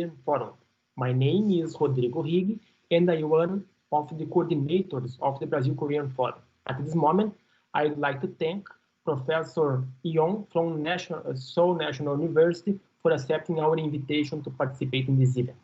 Korean Forum. My name is Rodrigo Rig, and I am one of the coordinators of the Brazil-Korean Forum. At this moment, I would like to thank Professor Young from Seoul National University for accepting our invitation to participate in this event.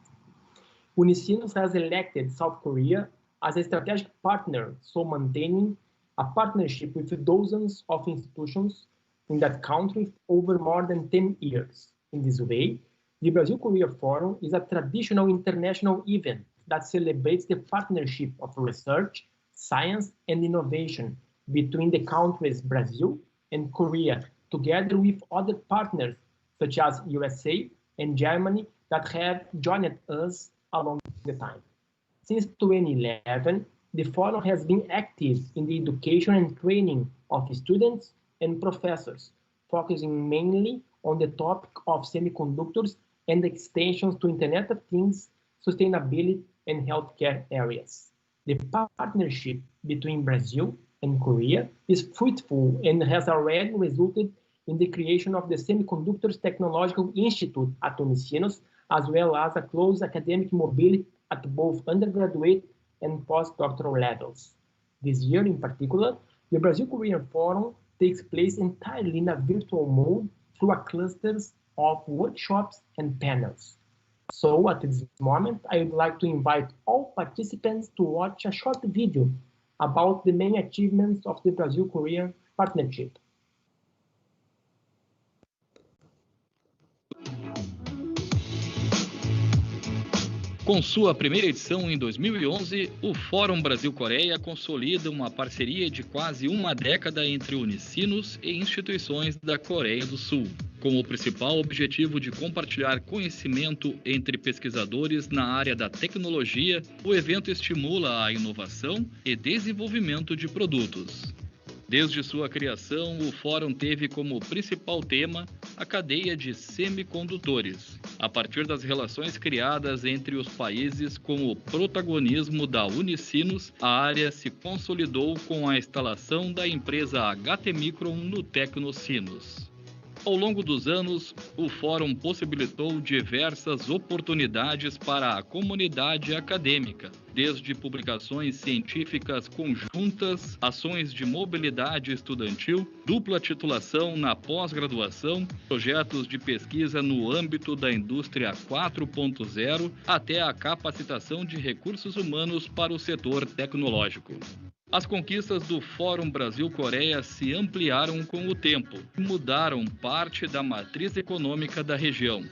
Unicinos has elected South Korea as a strategic partner, so maintaining a partnership with dozens of institutions in that country over more than 10 years. In this way, the Brazil-Korea Forum is a traditional international event that celebrates the partnership of research, science, and innovation between the countries Brazil and Korea, together with other partners such as USA and Germany that have joined us along the time. Since 2011, the forum has been active in the education and training of students and professors, focusing mainly on the topic of semiconductors and extensions to Internet of Things, sustainability, and healthcare areas. The partnership between Brazil and Korea is fruitful and has already resulted in the creation of the Semiconductors Technological Institute at Unicinos, as well as a close academic mobility at both undergraduate and postdoctoral levels. This year in particular, the Brazil-Korean Forum takes place entirely in a virtual mode through a clusters of workshops and panels. So at this moment, I would like to invite all participants to watch a short video about the main achievements of the Brazil-Korean partnership. Com sua primeira edição em 2011, o Fórum Brasil-Coreia consolida uma parceria de quase uma década entre Unicinos e instituições da Coreia do Sul, com o principal objetivo de compartilhar conhecimento entre pesquisadores na área da tecnologia. O evento estimula a inovação e desenvolvimento de produtos. Desde sua criação, o Fórum teve como principal tema a cadeia de semicondutores, a partir das relações criadas entre os países com o protagonismo da Unicinos. A área se consolidou com a instalação da empresa HT Micron no Tecnocinos. Ao longo dos anos, o Fórum possibilitou diversas oportunidades para a comunidade acadêmica, desde publicações científicas conjuntas, ações de mobilidade estudantil, dupla titulação na pós-graduação, projetos de pesquisa no âmbito da indústria 4.0, até a capacitação de recursos humanos para o setor tecnológico. As conquistas do Fórum Brasil-Coreia se ampliaram com o tempo e mudaram parte da matriz econômica da região.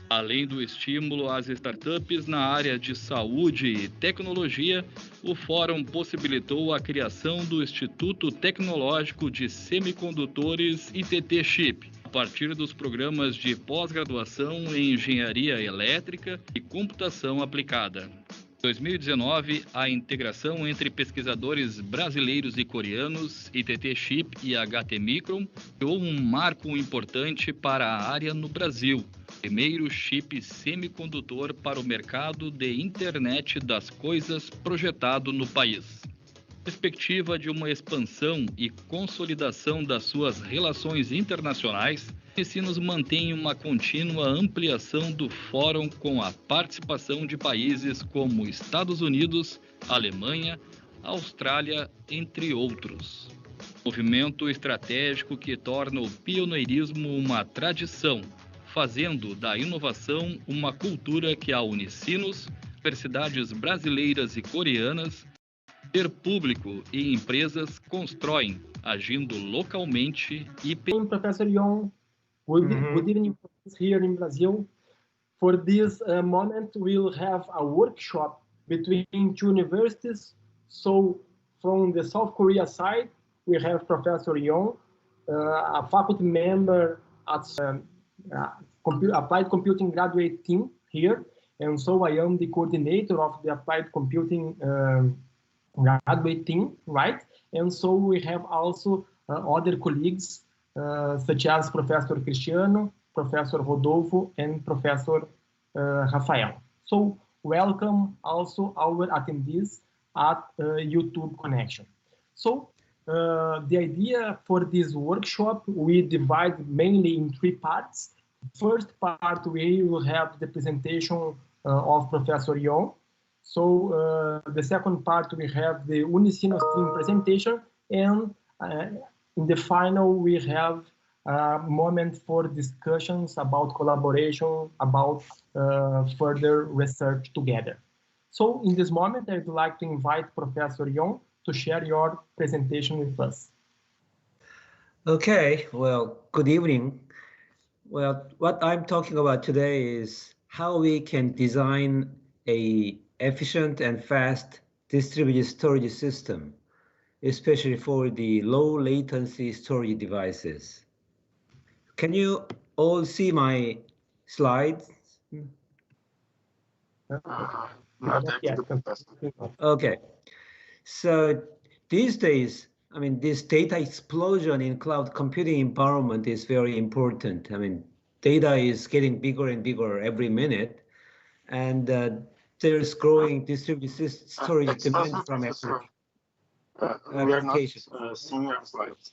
Além do estímulo às startups na área de saúde e tecnologia, o Fórum possibilitou a criação do Instituto Tecnológico de Semicondutores ITT Chip, a partir dos programas de pós-graduação em Engenharia Elétrica e Computação Aplicada. Em 2019, a integração entre pesquisadores brasileiros e coreanos, ITT Chip e HT Micron, criou um marco importante para a área no Brasil, primeiro chip semicondutor para o mercado de internet das coisas projetado no país. Perspectiva de uma expansão e consolidação das suas relações internacionais, Unicinos mantém uma contínua ampliação do Fórum com a participação de países como Estados Unidos, Alemanha, Austrália, entre outros. Movimento estratégico que torna o pioneirismo uma tradição, fazendo da inovação uma cultura que a Unicinos, universidades brasileiras e coreanas, poder público e empresas constroem, agindo localmente e... Professor Young, good evening here in Brazil. For this moment, we'll have a workshop between two universities. So from the South Korea side, we have Professor Young, a faculty member at Applied Computing graduate team here. And so I am the coordinator of the Applied Computing graduate team, right? And so we have also other colleagues such as Professor Cristiano, Professor Rodolfo, and Professor Rafael. So welcome also our attendees at YouTube connection. So the idea for this workshop, we divide mainly in three parts. First part, we will have the presentation of Professor Young. So the second part, we have the Unicinos team presentation, and in the final, we have a moment for discussions about collaboration, about further research together. So in this moment, I'd like to invite Professor Young to share your presentation with us. Okay, well, good evening. Well, what I'm talking about today is how we can design a efficient and fast distributed storage system, especially for the low latency storage devices. Can you all see my slides? Okay, so these days, I mean, this data explosion in cloud computing environment is very important. I mean, data is getting bigger and bigger every minute, and there's growing distributed storage demand from applications. We are not seeing your slides.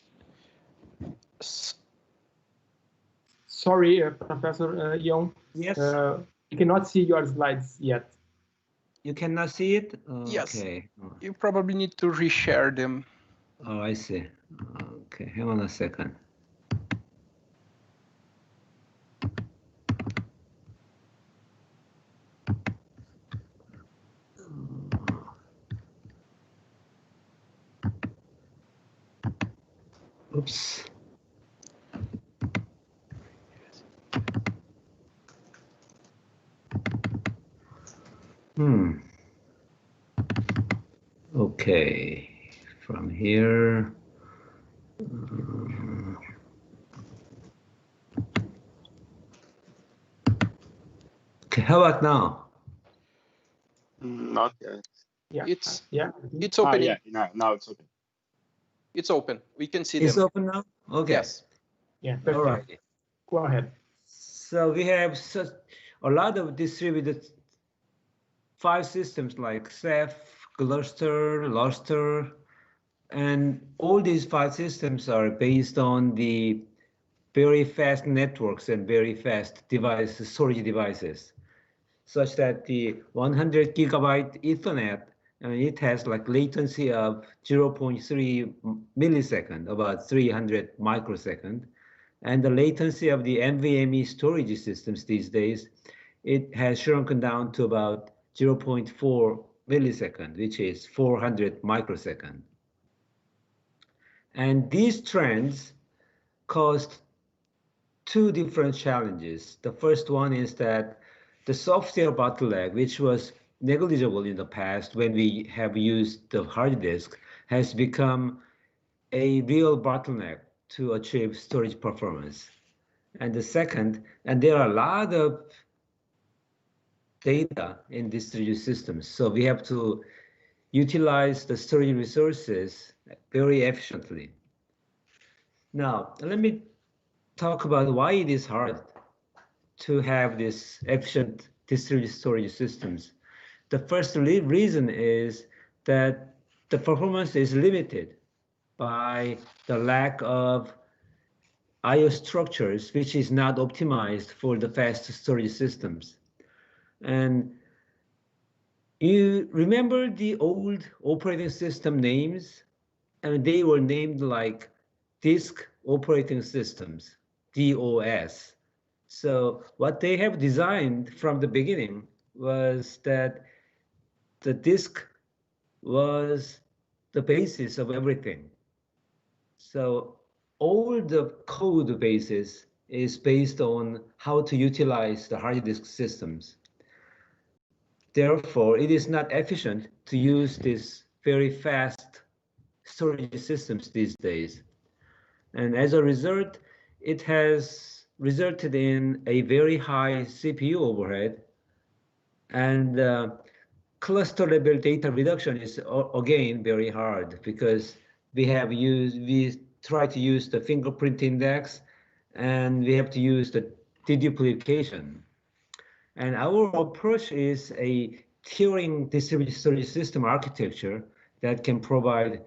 Sorry, Professor Young. Yes. You cannot see your slides yet. You cannot see it? Yes. Okay. You probably need to reshare them. Oh, I see. Okay, hang on a second. Oops. Okay, from here. Okay, how about now? Not yet. Yeah. It's opening. Yeah, now it's open. It's open. We can see It's them. open now? Okay. Yes. Yeah, perfect. All right. Go ahead. So we have such a lot of distributed file systems like Ceph, Gluster, Lustre, and all these file systems are based on the very fast networks and very fast storage devices, such that the 100 gigabyte Ethernet, it has like latency of 0.3 millisecond, about 300 microsecond. And the latency of the NVMe storage systems these days, it has shrunken down to about 0.4 millisecond, which is 400 microsecond. And these trends caused two different challenges. The first one is that the software bottleneck, which was negligible in the past when we have used the hard disk, has become a real bottleneck to achieve storage performance. And the second, and there are a lot of data in distributed systems, so we have to utilize the storage resources very efficiently. Now, let me talk about why it is hard to have this efficient distributed storage systems. The first reason is that the performance is limited by the lack of I/O structures, which is not optimized for the fast storage systems. And you remember the old operating system names? I mean, they were named like disk operating systems, DOS. So what they have designed from the beginning was that the disk was the basis of everything. So all the code basis is based on how to utilize the hard disk systems. Therefore, it is not efficient to use these very fast storage systems these days. And as a result, it has resulted in a very high CPU overhead, and cluster level data reduction is again very hard because we try to use the fingerprint index, and we have to use the deduplication. And our approach is a tiering distributed storage system architecture that can provide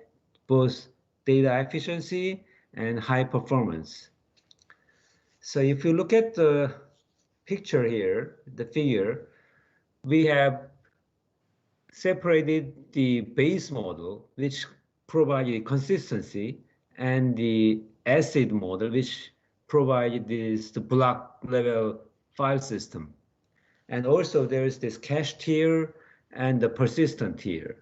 both data efficiency and high performance. So if you look at the picture here, the figure, we have separated the base model, which provided consistency, and the acid model, which provided the block level file system. And also there is this cache tier and the persistent tier.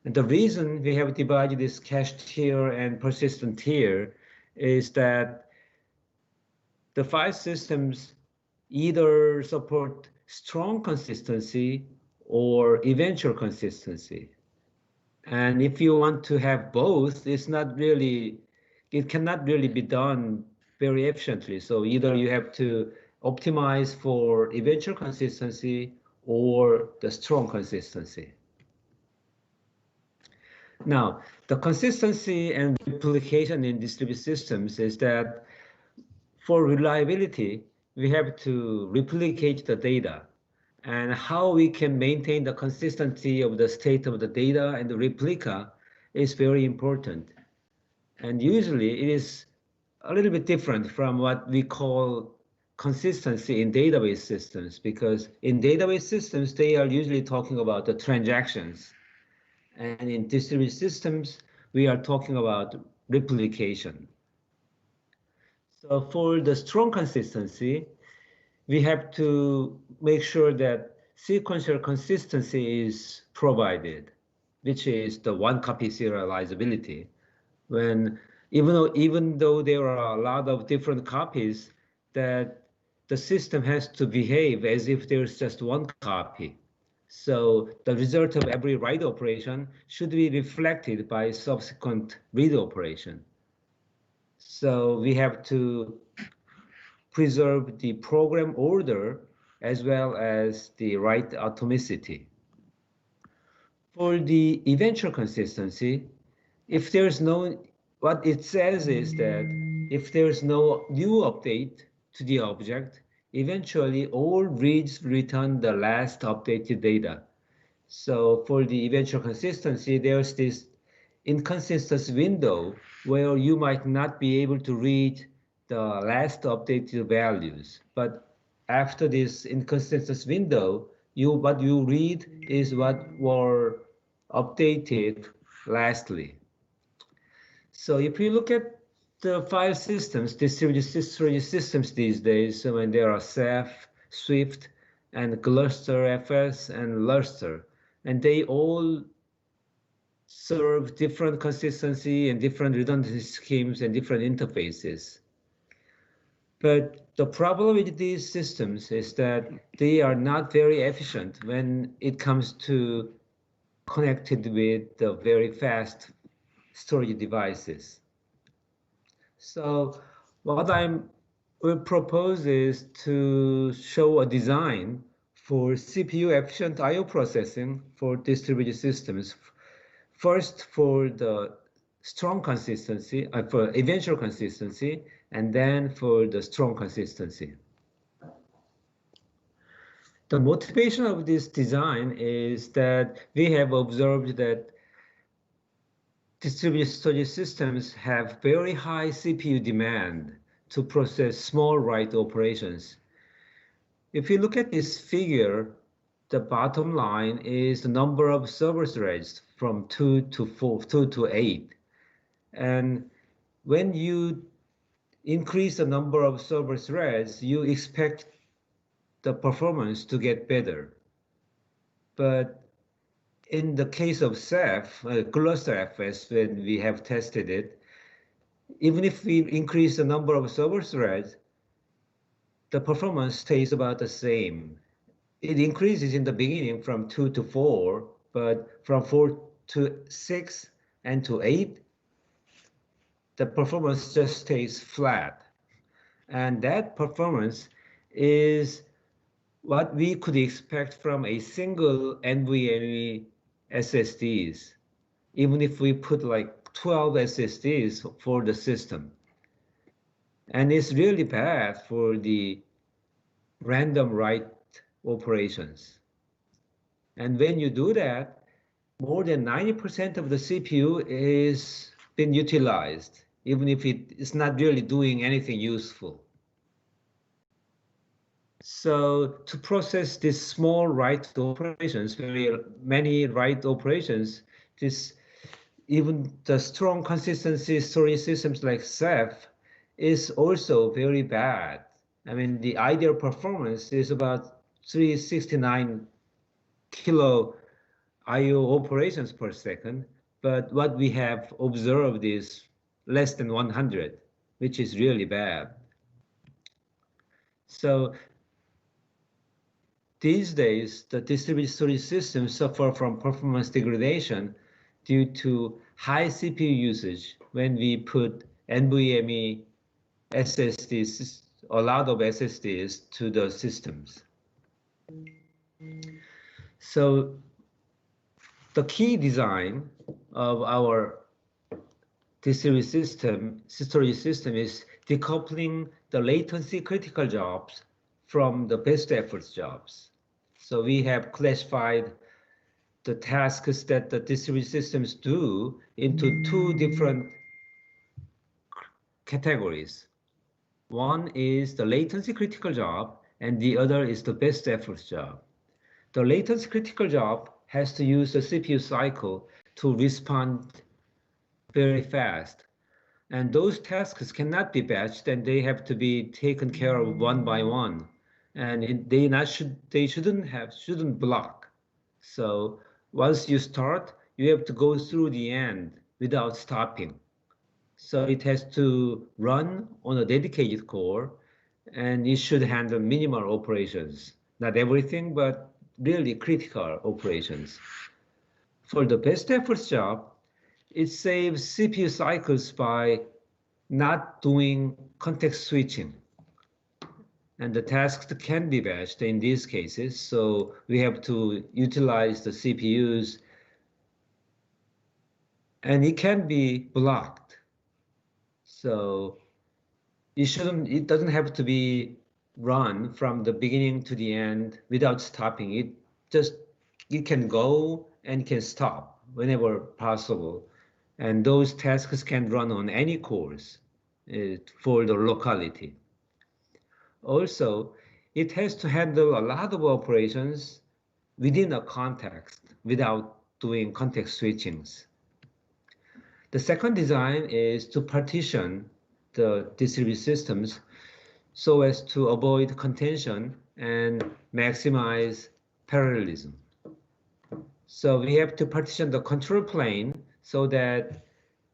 And the reason we have divided this cache tier and persistent tier is that the file systems either support strong consistency or eventual consistency. And if you want to have both, it cannot really be done very efficiently. So either you have to optimize for eventual consistency or the strong consistency. Now, the consistency and replication in distributed systems is that for reliability, we have to replicate the data. And how we can maintain the consistency of the state of the data and the replica is very important. And usually it is a little bit different from what we call consistency in database systems, because in database systems, they are usually talking about the transactions. And in distributed systems, we are talking about replication. So for the strong consistency, we have to make sure that sequential consistency is provided, which is the one copy serializability. Even though there are a lot of different copies, that the system has to behave as if there's just one copy. So the result of every write operation should be reflected by subsequent read operation. So we have to preserve the program order as well as the write atomicity. For the eventual consistency, if there's no, what it says is that if there's no new update to the object, eventually all reads return the last updated data. So for the eventual consistency, there's this inconsistency window where you might not be able to read the last updated values. But after this inconsistency window, what you read is what were updated lastly. So if you look at the file systems, distributed systems these days, so when there are Ceph, Swift, and Gluster FS, and Luster, and they all serve different consistency and different redundancy schemes and different interfaces. But the problem with these systems is that they are not very efficient when it comes to connected with the very fast storage devices. So what I will propose is to show a design for CPU efficient I/O processing for distributed systems. First for the strong consistency, for eventual consistency, and then for the strong consistency. The motivation of this design is that we have observed that distributed storage systems have very high CPU demand to process small write operations. If you look at this figure, the bottom line is the number of server threads from 2 to 8. And when you increase the number of server threads, you expect the performance to get better. But in the case of Ceph, Gluster FS, when we have tested it, even if we increase the number of server threads, the performance stays about the same. It increases in the beginning from 2 to 4, but from 4 to 6 and to 8, the performance just stays flat. And that performance is what we could expect from a single NVMe SSDs, even if we put like 12 SSDs for the system. And it's really bad for the random write operations. And when you do that, more than 90% of the CPU is been utilized, even if it is not really doing anything useful. So to process these small write operations, very many write operations, even the strong consistency storage systems like Ceph is also very bad. I mean, the ideal performance is about 369 kilo IO operations per second, but what we have observed is less than 100, which is really bad. So these days, the distributed storage systems suffer from performance degradation due to high CPU usage when we put NVMe SSDs, a lot of SSDs to the systems. So the key design of our distributed system, storage system is decoupling the latency critical jobs from the best efforts jobs. So we have classified the tasks that the distributed systems do into two different categories. One is the latency critical job, and the other is the best efforts job. The latency critical job has to use the CPU cycle to respond very fast. And those tasks cannot be batched, and they have to be taken care of one by one. And they shouldn't block. So once you start, you have to go through the end without stopping. So it has to run on a dedicated core, and it should handle minimal operations. Not everything, but really critical operations. For the best efforts job, it saves CPU cycles by not doing context switching. And the tasks can be batched in these cases, so we have to utilize the CPUs, and it can be blocked. So it doesn't have to be run from the beginning to the end without stopping. It can go and can stop whenever possible. And those tasks can run on any cores for the locality. Also, it has to handle a lot of operations within a context without doing context switchings. The second design is to partition the distributed systems so as to avoid contention and maximize parallelism. So we have to partition the control plane so that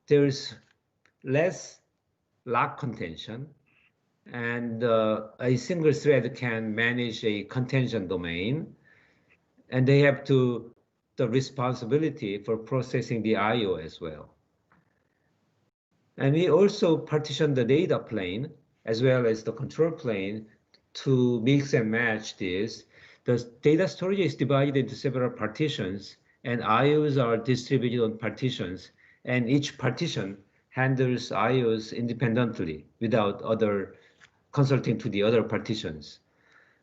there's less lock contention, and a single thread can manage a contention domain, and they have the responsibility for processing the I/O as well. And we also partition the data plane as well as the control plane to mix and match this. The data storage is divided into several partitions, and I/Os are distributed on partitions, and each partition handles I/Os independently without consulting to the other partitions.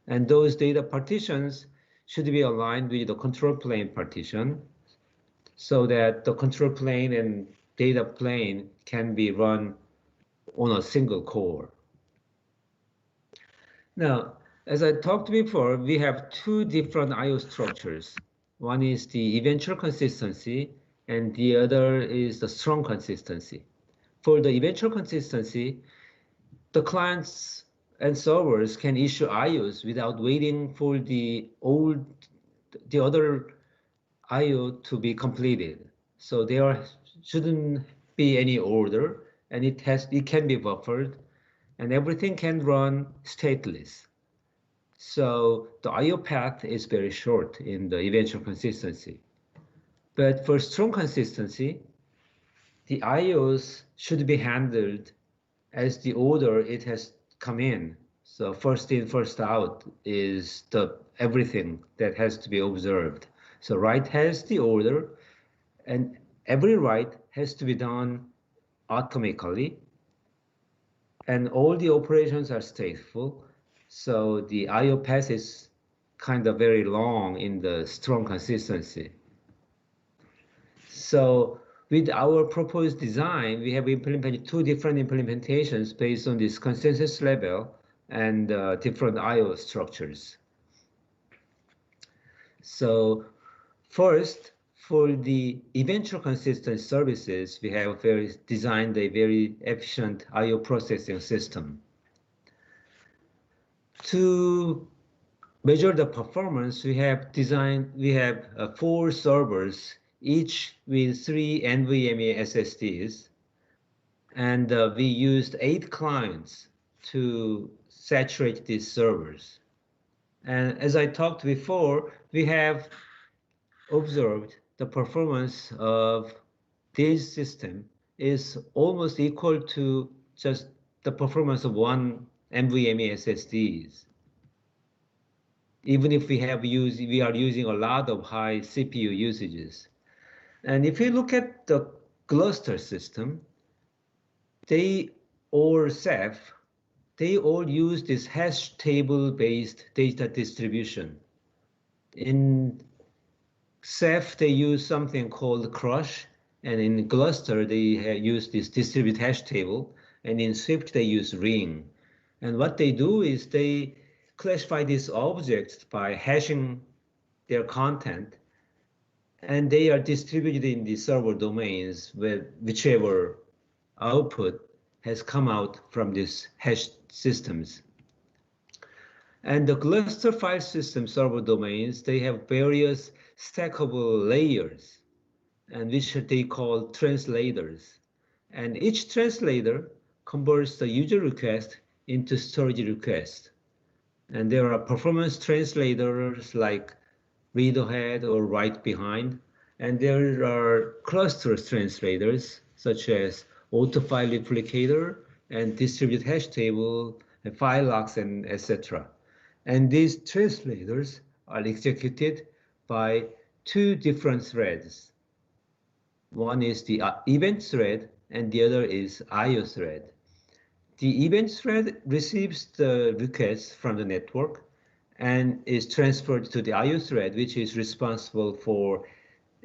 And those data partitions should be aligned with the control plane partition so that the control plane and data plane can be run on a single core. Now, as I talked before, we have two different I/O structures. One is the eventual consistency, and the other is the strong consistency. For the eventual consistency, the clients and servers can issue I/Os without waiting for the other I/O to be completed. So there shouldn't be any order, and it can be buffered, and everything can run stateless. So the I/O path is very short in the eventual consistency. But for strong consistency, the I/Os should be handled as the order it has come in. So first in, first out is everything that has to be observed. So write has the order, and every write has to be done atomically, and all the operations are stateful. So the I/O path is kind of very long in the strong consistency. So with our proposed design, we have implemented two different implementations based on this consensus level, and different I/O structures. So first, for the eventual consistent services, we have designed a very efficient I/O processing system. To measure the performance, we have 4 servers, each with 3 NVMe SSDs, and we used 8 clients to saturate these servers. And as I talked before, we have observed the performance of this system is almost equal to just the performance of 1 NVMe SSDs. Even if we are using a lot of high CPU usages. And if you look at the cluster system, Ceph, they all use this hash table-based data distribution. In Ceph, they use something called crush, and in cluster, they use this distributed hash table, and in Swift, they use ring. And what they do is they classify these objects by hashing their content, and they are distributed in the server domains with whichever output has come out from these hash systems. And the cluster file system server domains, they have various stackable layers, and which they call translators. And each translator converts the user request into storage request. And there are performance translators like read ahead or write behind. And there are cluster translators such as auto-file replicator and distributed hash table, and file locks, and etc. And these translators are executed by 2 different threads. One is the event thread, and the other is I/O thread. The event thread receives the request from the network and is transferred to the I/O thread, which is responsible for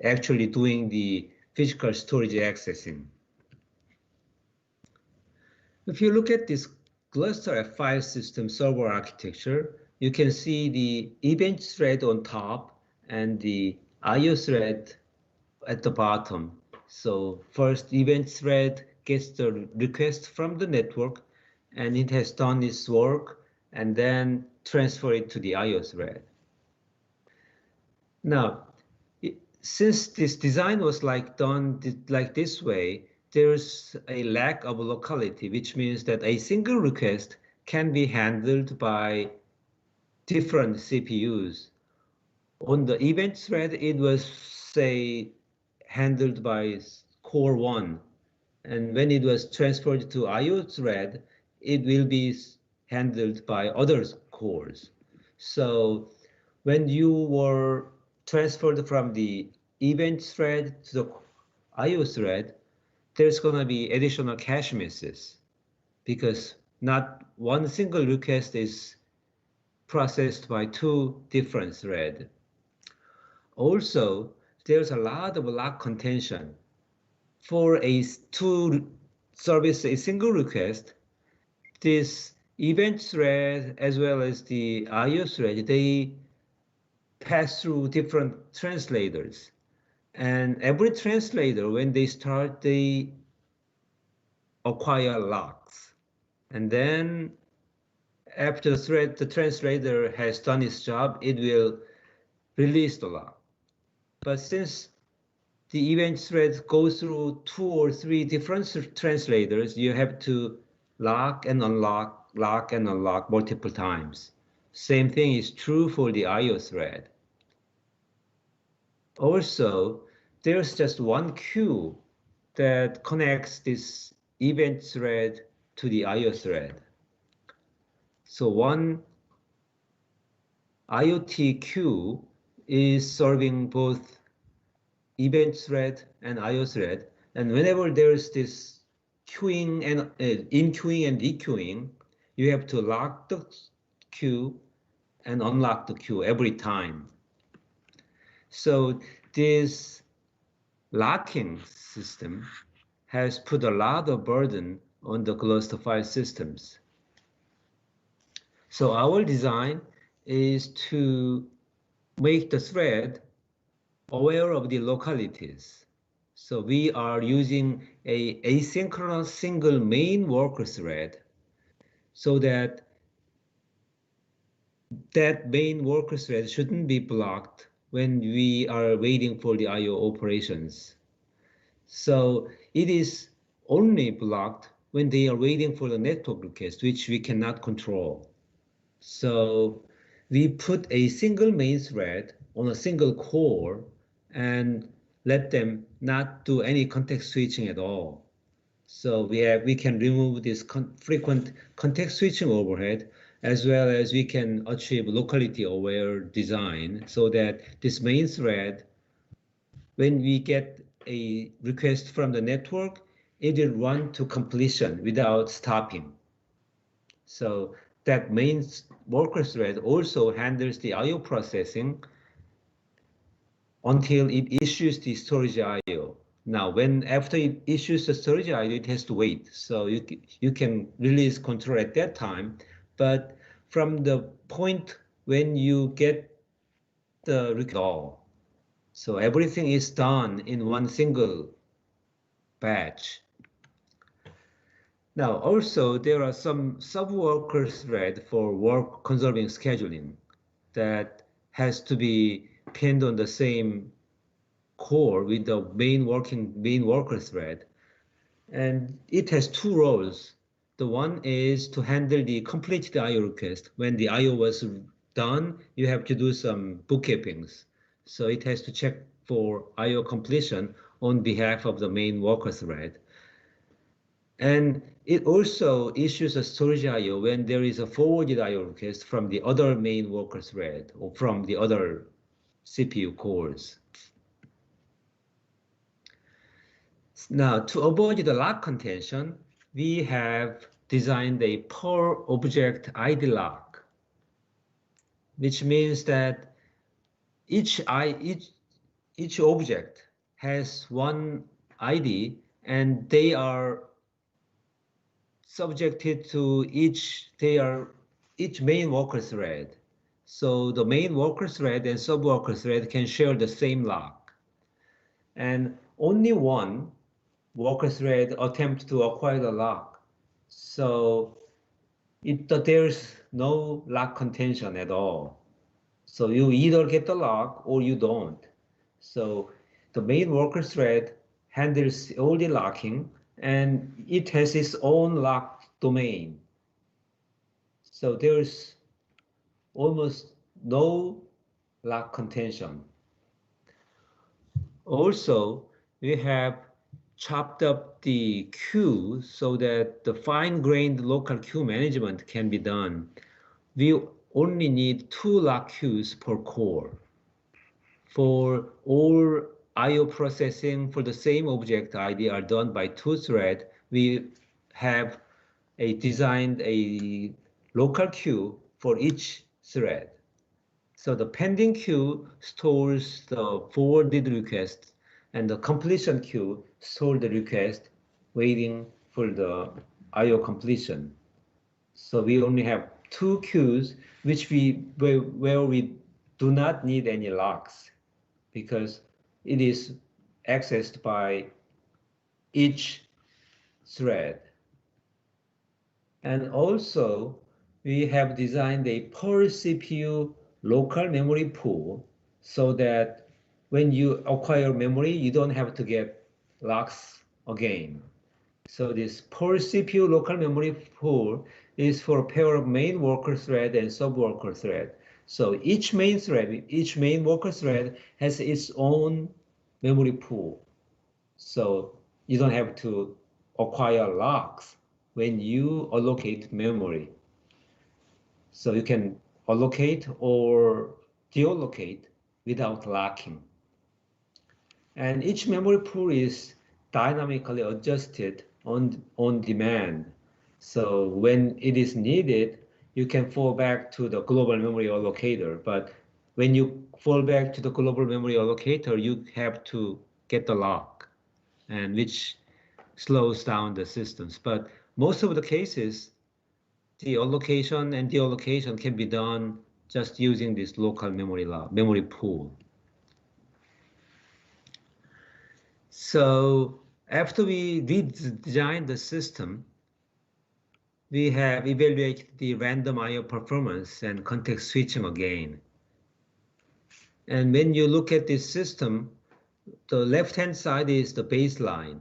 actually doing the physical storage accessing. If you look at this cluster file system server architecture, you can see the event thread on top and the I/O thread at the bottom. So first, event thread gets the request from the network, and it has done its work, and then transfer it to the I/O thread. Now, since this design was done like this way, there's a lack of locality, which means that a single request can be handled by different CPUs. On the event thread, it was, say, handled by core 1. And when it was transferred to I/O thread, it will be handled by other cores. So when you were transferred from the event thread to the I/O thread, there's going to be additional cache misses because not one single request is processed by 2 different threads. Also, there's a lot of lock contention. For a single request, this event thread as well as the I/O thread, they pass through different translators. And every translator, when they start, they acquire locks. And then after the translator has done its job, it will release the lock. But since the event thread goes through 2 or 3 different translators, you have to lock and unlock multiple times. Same thing is true for the I/O thread. Also, there's just one queue that connects this event thread to the I/O thread. So one IoT queue is serving both event thread and I/O thread. And whenever there's this queuing and in-queuing and dequeuing, you have to lock the queue and unlock the queue every time. So this locking system has put a lot of burden on the cluster file systems. So our design is to make the thread aware of the localities. So we are using a asynchronous single main worker thread so that main worker thread shouldn't be blocked when we are waiting for the I/O operations. So it is only blocked when they are waiting for the network request, which we cannot control. So we put a single main thread on a single core and let them not do any context switching at all. So we can remove this frequent context switching overhead, as well as we can achieve locality aware design so that this main thread, when we get a request from the network, it will run to completion without stopping. So that main worker thread also handles the I/O processing until it issues the storage I/O. Now, after it issues the storage I/O, it has to wait. So you can release control at that time, but from the point when you get the request, so everything is done in one single batch. Now, also there are some sub-worker thread for work conserving scheduling that has to be pinned on the same core with the main worker thread. And it has two roles. The one is to handle the completed I/O request. When the I/O was done, you have to do some bookkeepings. So it has to check for I/O completion on behalf of the main worker thread. And it also issues a storage I/O when there is a forwarded I/O request from the other main worker thread or from the other CPU cores. Now, to avoid the lock contention, we have designed a per object ID lock, which means that each object has one ID, and they are subjected to each main worker thread. So the main worker thread and sub worker thread can share the same lock, and only one worker thread attempt to acquire the lock. So there's no lock contention at all. So you either get the lock or you don't. So the main worker thread handles all the locking, and it has its own lock domain. So there's almost no lock contention. Also, we have chopped up the queue so that the fine-grained local queue management can be done. We only need 2 lock queues per core. For all I/O processing for the same object ID are done by 2 threads, we have designed a local queue for each thread. So the pending queue stores the forwarded request, and the completion queue stores the request waiting for the I/O completion. So we only have 2 queues where we do not need any locks, because it is accessed by each thread. And also, we have designed a per CPU local memory pool so that when you acquire memory, you don't have to get locks again. So this per CPU local memory pool is for a pair of main worker thread and sub worker thread. So each main worker thread has its own memory pool. So you don't have to acquire locks when you allocate memory. So you can allocate or deallocate without locking. And each memory pool is dynamically adjusted on demand. So when it is needed, you can fall back to the global memory allocator. But when you fall back to the global memory allocator, you have to get the lock, and which slows down the systems. But most of the cases, the allocation and deallocation can be done just using this local memory pool. So after we redesigned the system, we have evaluated the random I/O performance and context switching again. And when you look at this system, the left-hand side is the baseline,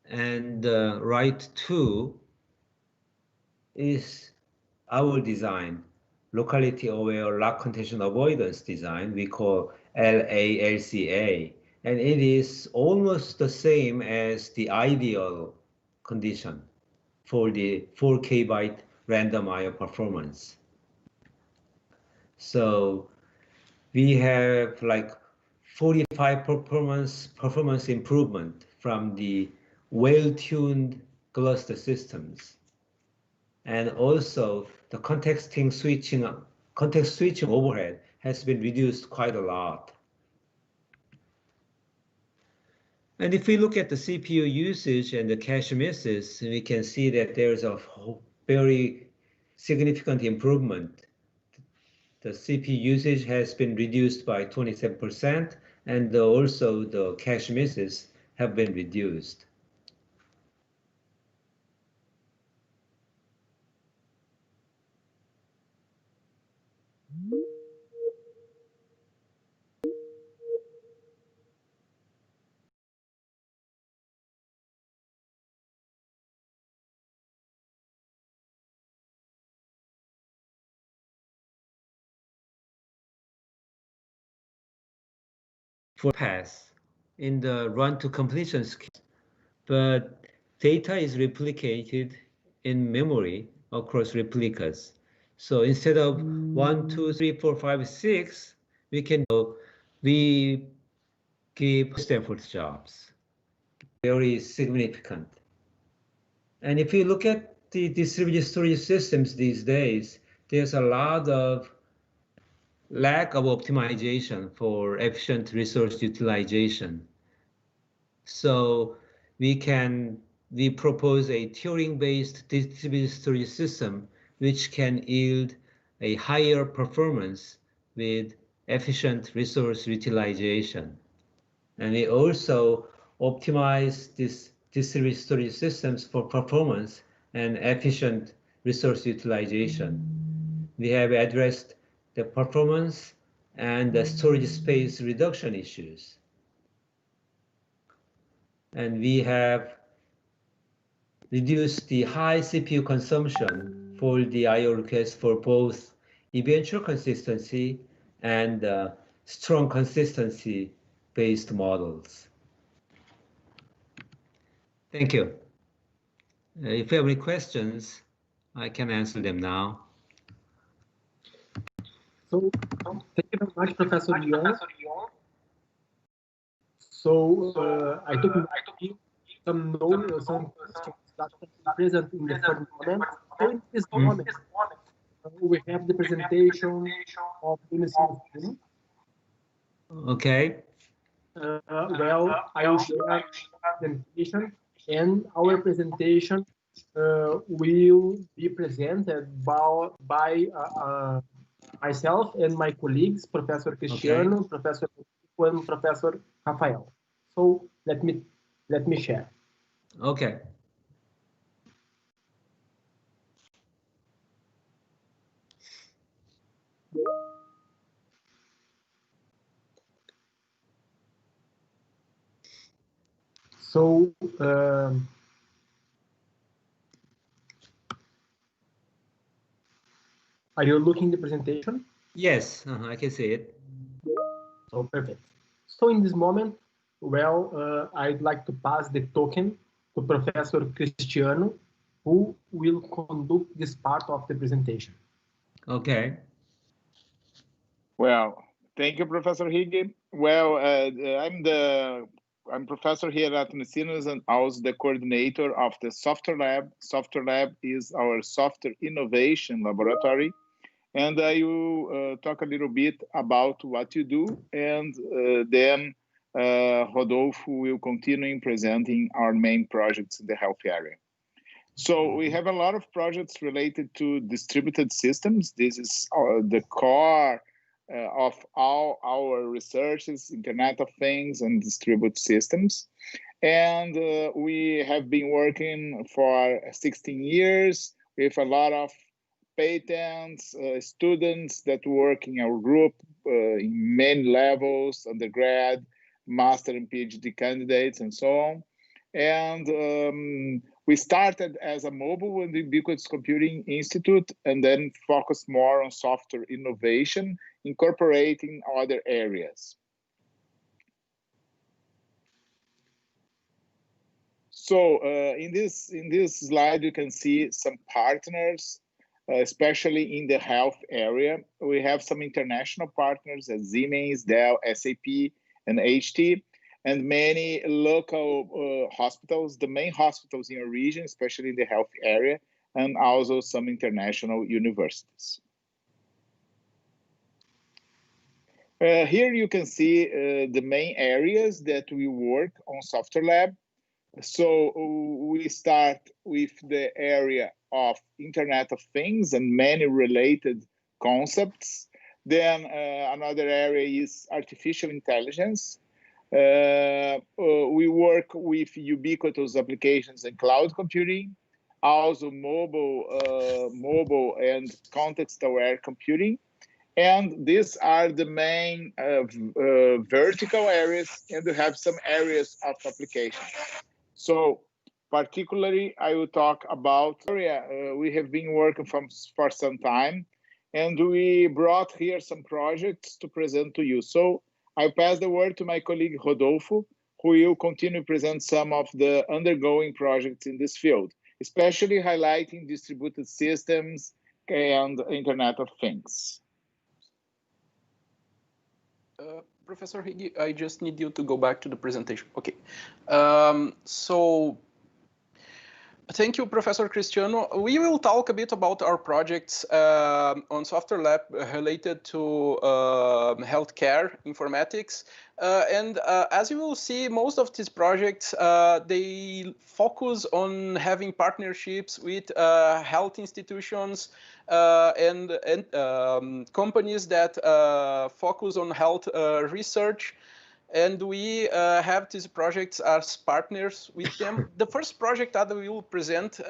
and the right two is our design, locality-aware lock contention avoidance design, we call LALCA. And it is almost the same as the ideal condition for the 4K byte random I/O performance. So we have like 45 performance improvement from the well-tuned cluster systems. And also the context switching overhead has been reduced quite a lot. And if we look at the CPU usage and the cache misses, we can see that there's a very significant improvement. The CPU usage has been reduced by 27%, and also the cache misses have been reduced. For pass in the run to completion scheme, but data is replicated in memory across replicas. So instead of 1, 2, 3, 4, 5, 6, we give Stanford jobs. Very significant. And if you look at the distributed storage systems these days, there's a lot of lack of optimization for efficient resource utilization. So we propose a Turing-based distributed storage system which can yield a higher performance with efficient resource utilization. And we also optimize these distributed storage systems for performance and efficient resource utilization. We have addressed the performance and the storage space reduction issues. And we have reduced the high CPU consumption for the I/O requests for both eventual consistency and strong consistency based models. Thank you. If you have any questions, I can answer them now. So, thank you very much, Professor Young. So, I took some notes, some questions that are present in the first moment. So, in this moment, we have the presentation of the Okay. Well, I will share the presentation, and our presentation will be presented by myself and my colleagues, Professor Cristiano, okay, Professor and Professor Rafael. So let me share. Okay. So are you looking at the presentation? Yes, I can see it. So perfect. So in this moment, well, I'd like to pass the token to Professor Cristiano, who will conduct this part of the presentation. Okay. Well, thank you, Professor Higgy. Well, I'm professor here at Unicinos and also the coordinator of the Software Lab. Software Lab is our software innovation laboratory. And I will talk a little bit about what you do, and then Rodolfo will continue presenting our main projects in the health area. So we have a lot of projects related to distributed systems. This is the core of all our researches, Internet of Things and distributed systems. And we have been working for 16 years with a lot of patents, students that work in our group in many levels, undergrad, master and PhD candidates, and so on. And we started as a mobile and ubiquitous computing institute and then focused more on software innovation, incorporating other areas. So in this slide, you can see some partners, especially in the health area. We have some international partners as Siemens, Dell, SAP, and HT, and many local hospitals, the main hospitals in our region, especially in the health area, and also some international universities. Here you can see the main areas that we work on Software Lab. So we start with the area of Internet of Things and many related concepts. Then another area is artificial intelligence. We work with ubiquitous applications and cloud computing, also mobile and context-aware computing. And these are the main vertical areas, and we have some areas of application. So particularly, I will talk about area we have been working for some time, and we brought here some projects to present to you. So I pass the word to my colleague Rodolfo, who will continue to present some of the undergoing projects in this field, especially highlighting distributed systems and Internet of Things. Professor Higgy, I just need you to go back to the presentation. Okay. So thank you, Professor Cristiano. We will talk a bit about our projects on Software Lab related to healthcare informatics. And as you will see, most of these projects, they focus on having partnerships with health institutions and companies that focus on health research. And we have these projects as partners with them. The first project that we will present,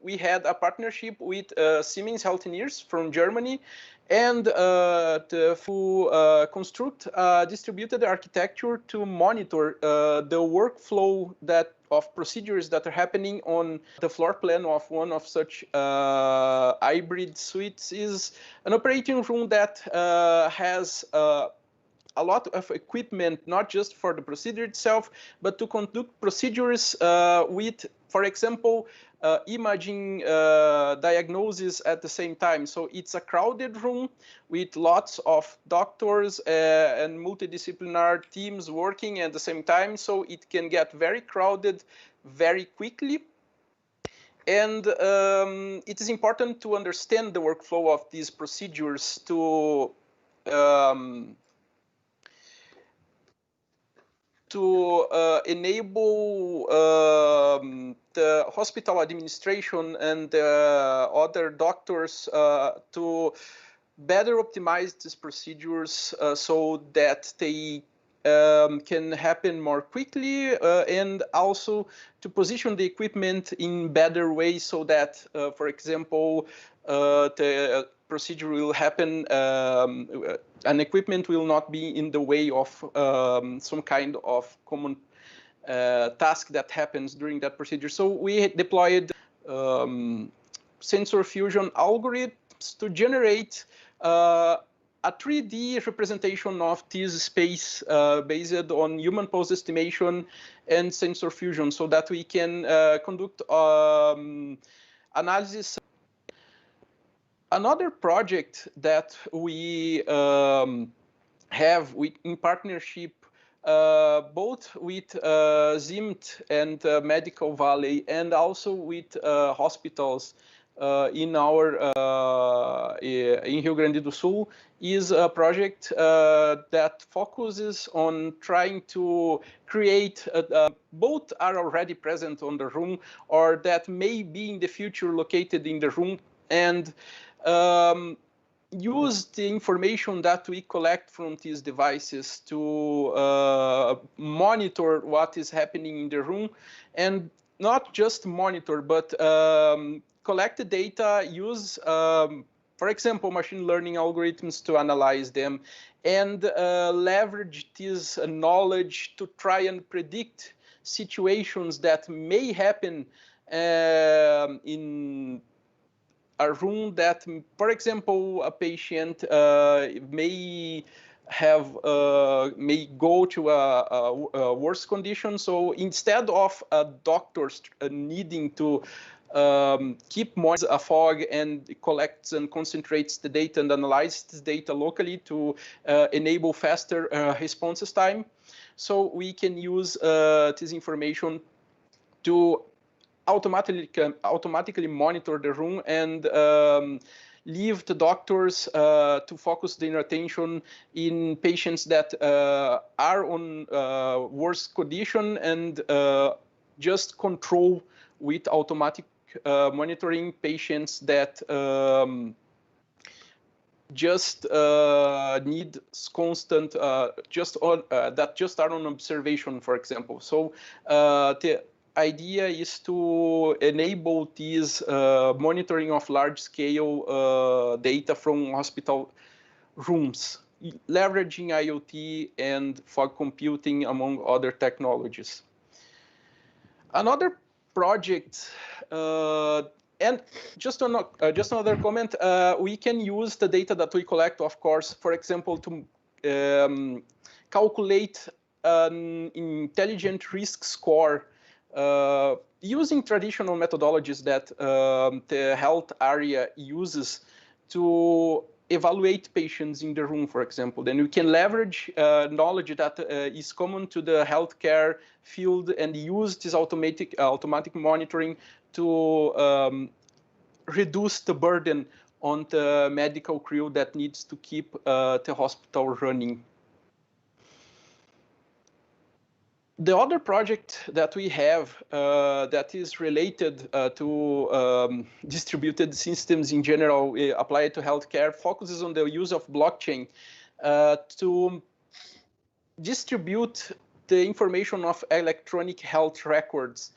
we had a partnership with Siemens Healthineers from Germany, and to construct a distributed architecture to monitor the workflow of procedures that are happening on the floor plan of one of such hybrid suites. Is an operating room that has a lot of equipment, not just for the procedure itself, but to conduct procedures with, for example, imaging diagnosis at the same time. So it's a crowded room with lots of doctors and multidisciplinary teams working at the same time. So it can get very crowded very quickly. And it is important to understand the workflow of these procedures to enable the hospital administration and other doctors to better optimize these procedures so that they can happen more quickly, and also to position the equipment in better ways so that, for example, the procedure will happen, and equipment will not be in the way of some kind of common task that happens during that procedure. So we deployed sensor fusion algorithms to generate a 3D representation of this space based on human pose estimation and sensor fusion, so that we can conduct analysis. Another project that we have in partnership both with ZIMT and Medical Valley, and also with hospitals in Rio Grande do Sul is a project that focuses on trying to create both are already present on the room or that may be in the future located in the room, and use the information that we collect from these devices to monitor what is happening in the room, and not just monitor, but collect the data, use, for example, machine learning algorithms to analyze them, and leverage this knowledge to try and predict situations that may happen in a room that, for example, a patient may go to a worse condition. So instead of doctors needing to keep more a fog and collects and concentrates the data and analyzes this data locally to enable faster responses time, so we can use this information to automatically monitor the room and leave the doctors to focus their attention in patients that are on worse condition, and just control with automatic monitoring patients that just need constant, that just are on observation, for example. So the idea is to enable these monitoring of large-scale data from hospital rooms, leveraging IoT and fog computing, among other technologies. Another project, and just another comment, we can use the data that we collect, of course, for example, to calculate an intelligent risk score using traditional methodologies that the health area uses to evaluate patients in the room, for example. Then we can leverage knowledge that is common to the healthcare field and use this automatic monitoring to reduce the burden on the medical crew that needs to keep the hospital running. The other project that we have that is related to distributed systems in general, applied to healthcare, focuses on the use of blockchain to distribute the information of electronic health records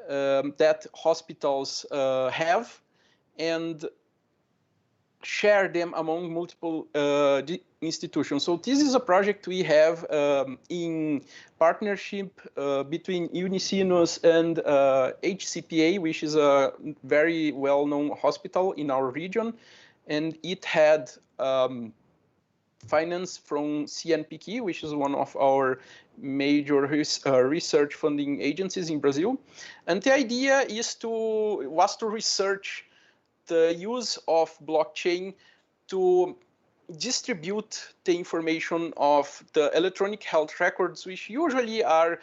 that hospitals have and share them among multiple institutions. So this is a project we have in partnership between Unicinos and HCPA, which is a very well-known hospital in our region, and it had finance from CNPq, which is one of our major research funding agencies in Brazil. And the idea was to research the use of blockchain to distribute the information of the electronic health records, which usually are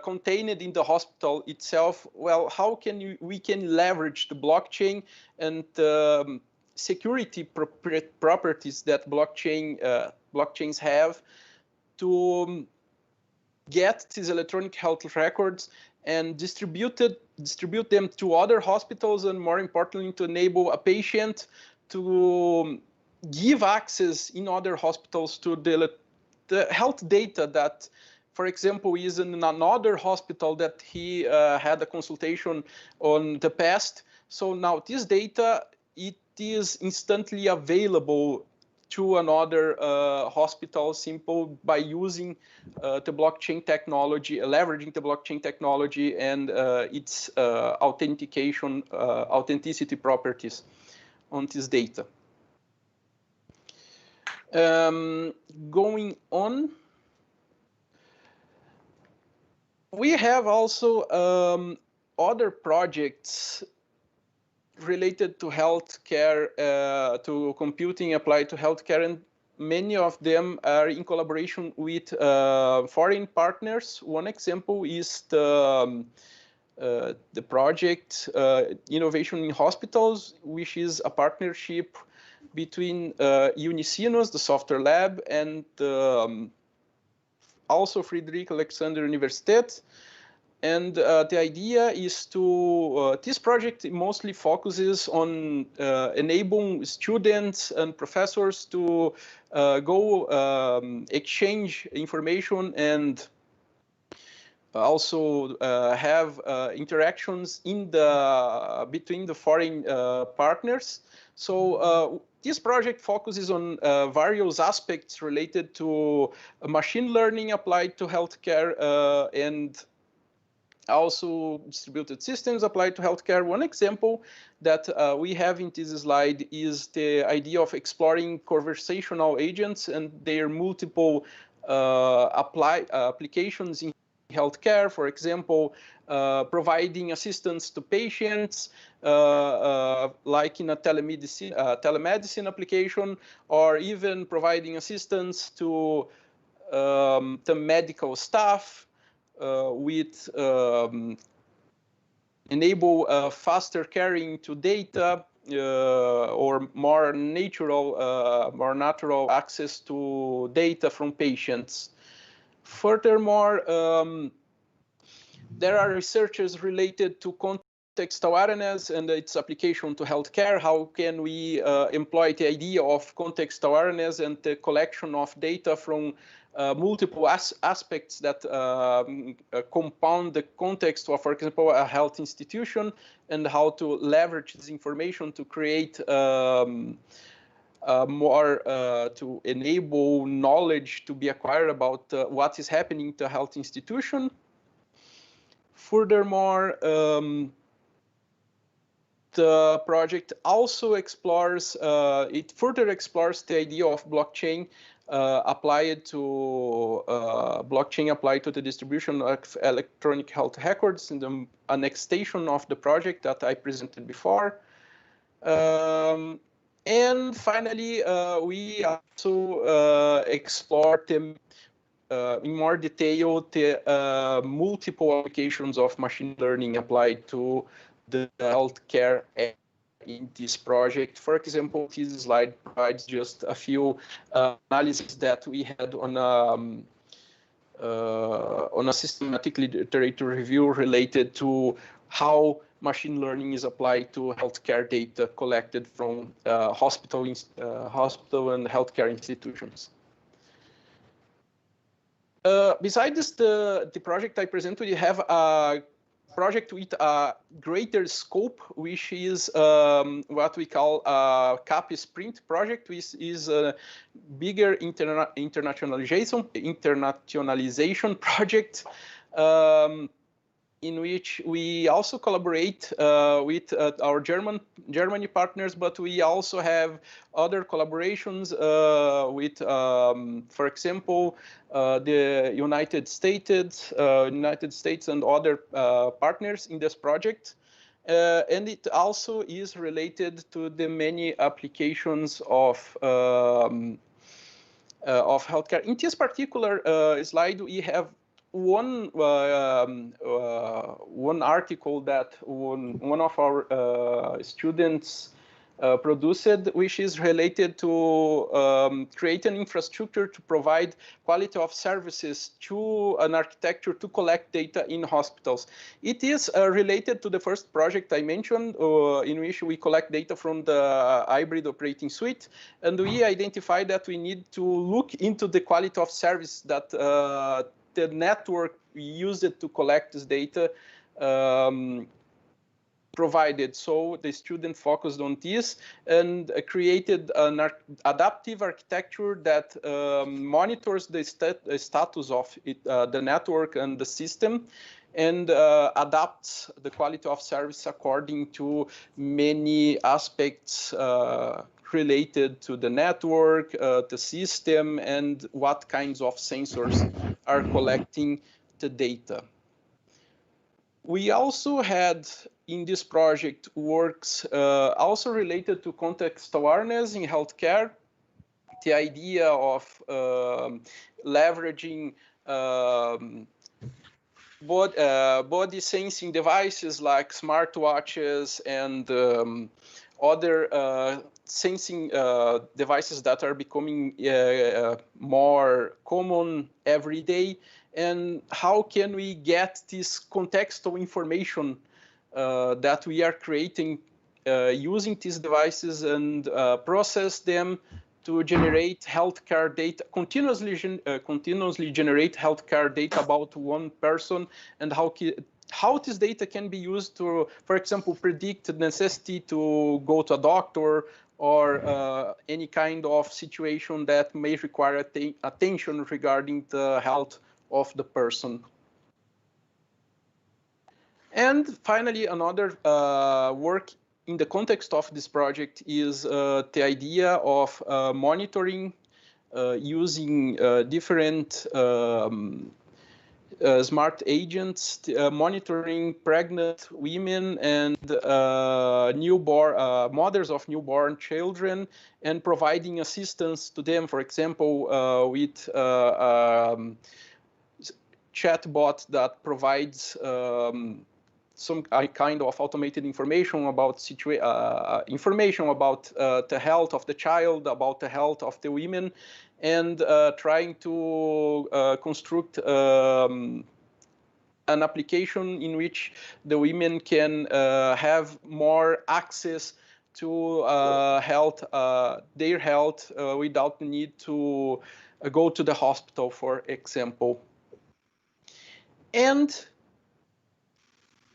contained in the hospital itself. Well, how can we can leverage the blockchain and the security properties that blockchains have to get these electronic health records and distribute them to other hospitals, and more importantly, to enable a patient to give access in other hospitals to the health data that, for example, is in another hospital that he had a consultation on the past. So now this data, it is instantly available to another hospital simple by using the blockchain technology, leveraging the blockchain technology and its authenticity properties on this data. Going on, we have also other projects related to healthcare, to computing applied to healthcare, and many of them are in collaboration with foreign partners. One example is the the project Innovation in Hospitals, which is a partnership between Unicinos, the software lab, and also Friedrich Alexander Universität. And the idea is to, this project mostly focuses on enabling students and professors to go exchange information and also have interactions in between the foreign partners. So this project focuses on various aspects related to machine learning applied to healthcare and also distributed systems applied to healthcare. One example that we have in this slide is the idea of exploring conversational agents and their multiple applications in healthcare. For example, providing assistance to patients, like in a telemedicine application, or even providing assistance to the medical staff, with enable faster carrying to data or more natural access to data from patients. Furthermore, there are researches related to context awareness and its application to healthcare. How can we employ the idea of context awareness and the collection of data from multiple aspects that compound the context of, for example, a health institution, and how to leverage this information to create more to enable knowledge to be acquired about what is happening to a health institution. Furthermore, the project also explores, it further explores the idea of blockchain applied to the distribution of electronic health records in the next station of the project that I presented before. And finally, we also explored in more detail the multiple applications of machine learning applied to the healthcare in this project. For example, this slide provides just a few analyses that we had on a systematic literature review related to how machine learning is applied to healthcare data collected from hospital and healthcare institutions. Besides the project I presented, you have a project with a greater scope, which is what we call a CAP Sprint project, which is a bigger internationalization project, in which we also collaborate with our Germany partners, but we also have other collaborations with, for example, the United States and other partners in this project. And it also is related to the many applications of healthcare. In this particular slide, we have one article that one of our students produced, which is related to create an infrastructure to provide quality of services to an architecture to collect data in hospitals. It is related to the first project I mentioned, in which we collect data from the hybrid operating suite, and we identified that we need to look into the quality of service that the network used to collect this data provided. So the student focused on this and created an adaptive architecture that monitors the status of the network and the system, and adapts the quality of service according to many aspects related to the network, the system, and what kinds of sensors are collecting the data. We also had in this project works also related to context awareness in healthcare, the idea of leveraging body sensing devices like smartwatches and other sensing devices that are becoming more common every day, and how can we get this contextual information that we are creating using these devices and process them to generate healthcare data, continuously generate healthcare data about one person, and how this data can be used to, for example, predict the necessity to go to a doctor or any kind of situation that may require attention regarding the health of the person. And finally, another work in the context of this project is the idea of monitoring using different smart agents, monitoring pregnant women and mothers of newborn children, and providing assistance to them, for example, with chatbot that provides some kind of automated information about the health of the child, about the health of the women, and trying to construct an application in which the women can have more access to their health without the need to go to the hospital, for example. And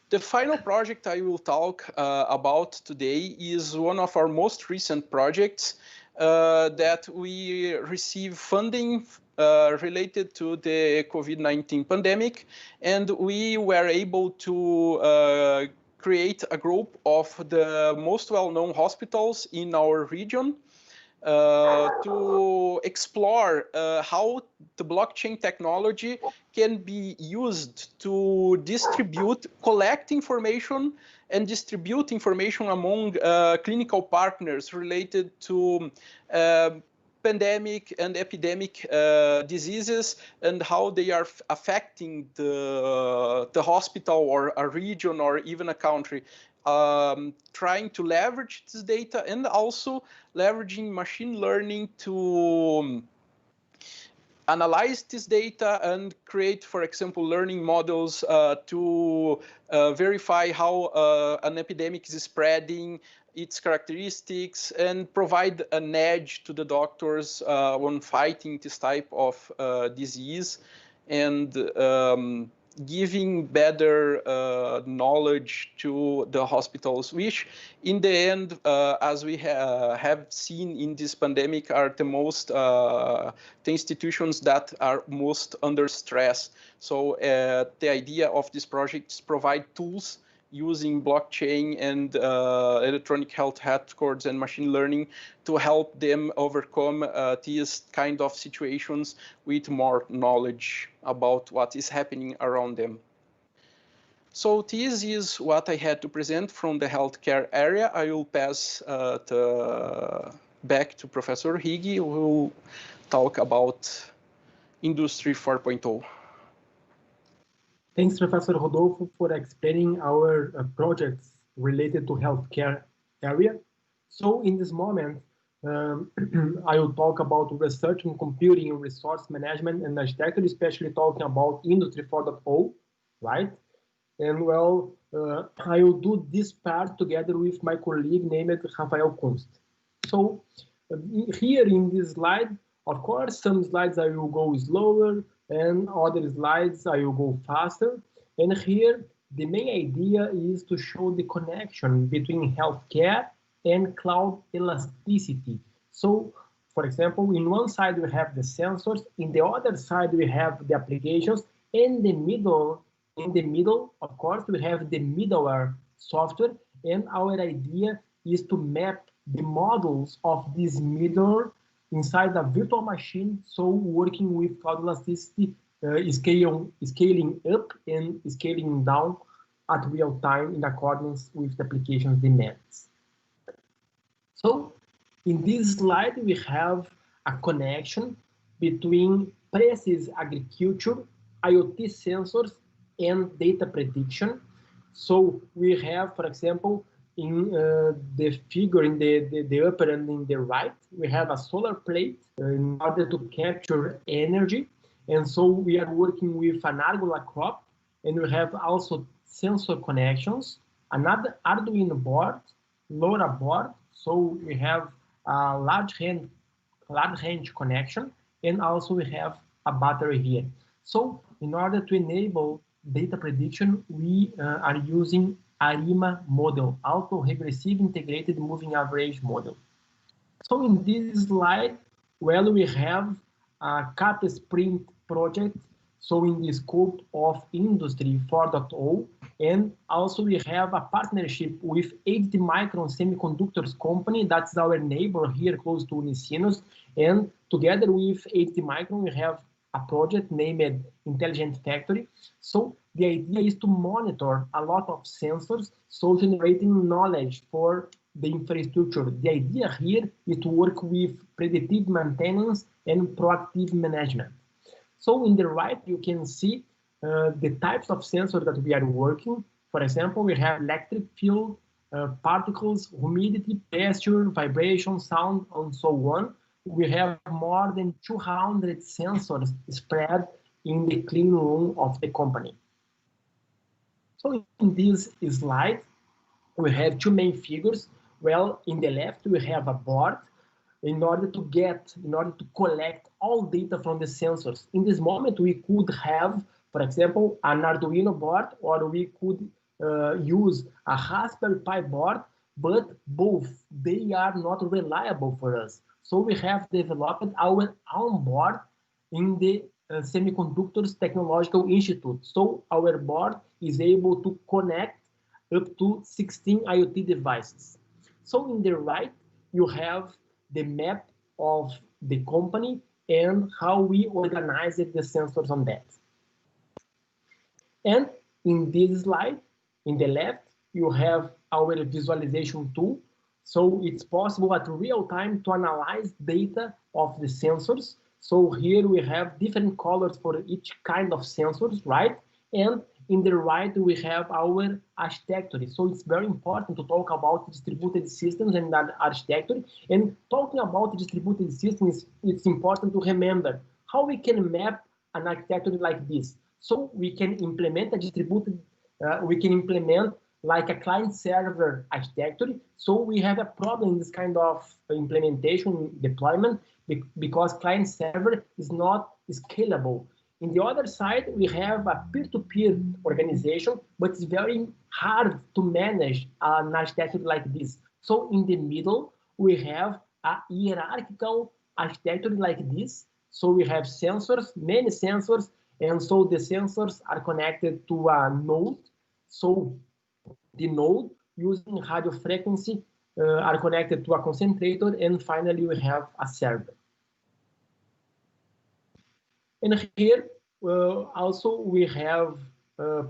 the final project I will talk about today is one of our most recent projects that we received funding related to the COVID-19 pandemic, and we were able to create a group of the most well-known hospitals in our region to explore how the blockchain technology can be used to collect information and distribute information among clinical partners related to pandemic and epidemic diseases, and how they are affecting the hospital or a region or even a country. Trying to leverage this data and also leveraging machine learning to analyze this data and create, for example, learning models to verify how an epidemic is spreading, its characteristics, and provide an edge to the doctors when fighting this type of disease, and giving better knowledge to the hospitals, which in the end, as we have seen in this pandemic, are the institutions that are most under stress. So the idea of this project is provide tools using blockchain and electronic health records and machine learning to help them overcome these kind of situations with more knowledge about what is happening around them. So this is what I had to present from the healthcare area. I will pass back to Professor Higgy, who will talk about Industry 4.0. Thanks, Professor Rodolfo, for explaining our projects related to healthcare area. So in this moment, I will talk about research in computing, resource management, and architecture, especially talking about Industry 4.0, right? And well, I will do this part together with my colleague named Rafael Kunst. So here in this slide, of course, some slides I will go slower, and other slides I will go faster. And here, the main idea is to show the connection between healthcare and cloud elasticity. So, for example, in one side we have the sensors, in the other side we have the applications, in the middle, of course, we have the middleware software, and our idea is to map the models of this middleware inside a virtual machine, so working with cloud elasticity, scaling up and scaling down at real time in accordance with the application's demands. So in this slide, we have a connection between precise agriculture, IoT sensors, and data prediction. So we have, for example, in the figure in the upper and in the right, we have a solar plate in order to capture energy. And so we are working with an arugula crop, and we have also sensor connections, another Arduino board, LoRa board. So we have a large range connection, and also we have a battery here. So in order to enable data prediction, we are using ARIMA model, auto-regressive integrated moving average model. So in this slide, well, we have a CAP Sprint project, so in the scope of Industry 4.0, and also we have a partnership with VIII Micron Semiconductors company, that's our neighbor here close to Unicinos, and together with VIII Micron, we have a project named Intelligent Factory. So the idea is to monitor a lot of sensors, so generating knowledge for the infrastructure. The idea here is to work with predictive maintenance and proactive management. So in the right, you can see the types of sensors that we are working. For example, we have electric field, particles, humidity, pressure, vibration, sound, and so on. We have more than 200 sensors spread in the clean room of the company. So in this slide, we have two main figures. Well, in the left, we have a board in order to collect all data from the sensors. In this moment, we could have, for example, an Arduino board, or we could use a Raspberry Pi board, but both, they are not reliable for us. So we have developed our own board in the Semiconductors Technological Institute. So our board is able to connect up to 16 IoT devices. So in the right, you have the map of the company and how we organize the sensors on that. And in this slide, in the left, you have our visualization tool. So it's possible at real time to analyze data of the sensors. So here we have different colors for each kind of sensors, right? And in the right, we have our architecture. So it's very important to talk about distributed systems and that architecture. And talking about distributed systems, it's important to remember how we can map an architecture like this. So we can implement a distributed, we can implement like a client-server architecture. So we have a problem in this kind of implementation deployment because client-server is not scalable. In the other side, we have a peer-to-peer organization, but it's very hard to manage an architecture like this. So in the middle, we have a hierarchical architecture like this. So we have sensors, many sensors, and so the sensors are connected to a node. So the node using radio frequency are connected to a concentrator, and finally we have a server. And here also we have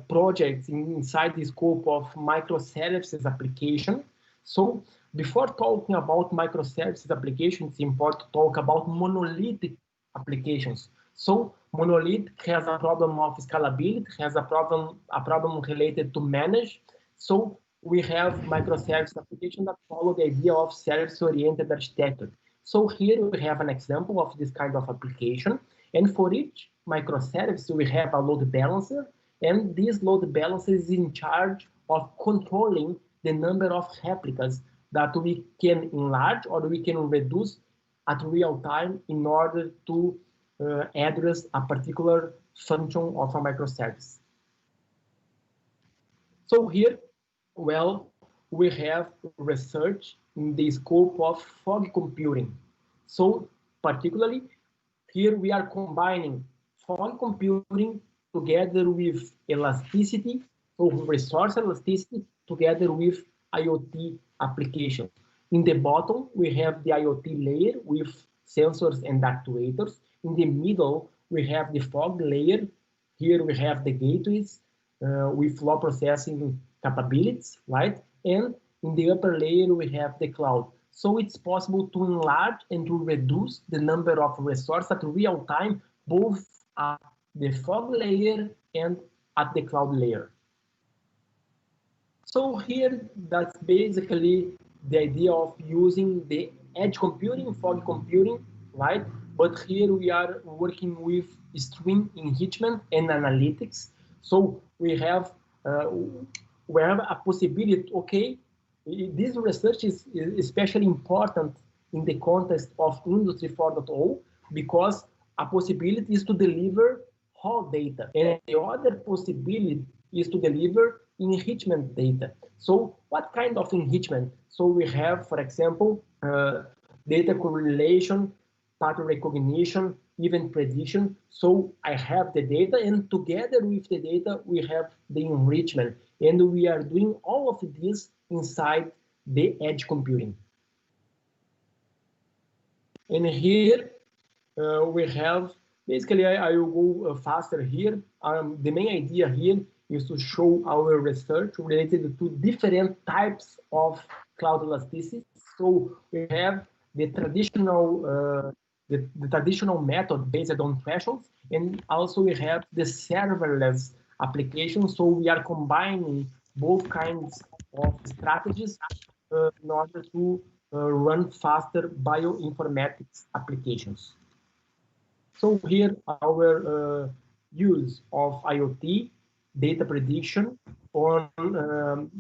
projects inside the scope of microservices application. So before talking about microservices applications, it's important to talk about monolithic applications. So monolith has a problem of scalability, has a problem related to manage. So we have microservice applications that follow the idea of service-oriented architecture. So here we have an example of this kind of application. And for each microservice, we have a load balancer. And this load balancer is in charge of controlling the number of replicas that we can enlarge or we can reduce at real time in order to address a particular function of a microservice. So here, well, we have research in the scope of fog computing. So particularly, here we are combining fog computing together with elasticity, so resource elasticity together with IoT application. In the bottom, we have the IoT layer with sensors and actuators. In the middle, we have the fog layer. Here we have the gateways with low processing capabilities, right? And in the upper layer, we have the cloud. So it's possible to enlarge and to reduce the number of resources at real time, both at the fog layer and at the cloud layer. So here, that's basically the idea of using the edge computing, fog computing, right? But here we are working with stream enrichment and analytics. So we have a possibility, okay, this research is especially important in the context of Industry 4.0 because a possibility is to deliver raw data, and the other possibility is to deliver enrichment data. So what kind of enrichment? So we have, for example, data correlation, pattern recognition, event prediction. So I have the data, and together with the data, we have the enrichment. And we are doing all of this inside the edge computing. And here we have, basically, I will go faster here. The main idea here is to show our research related to different types of cloud elasticity. So we have the traditional the traditional method based on thresholds, and also we have the serverless application. So we are combining both kinds of strategies in order to run faster bioinformatics applications. So here our use of IoT data prediction on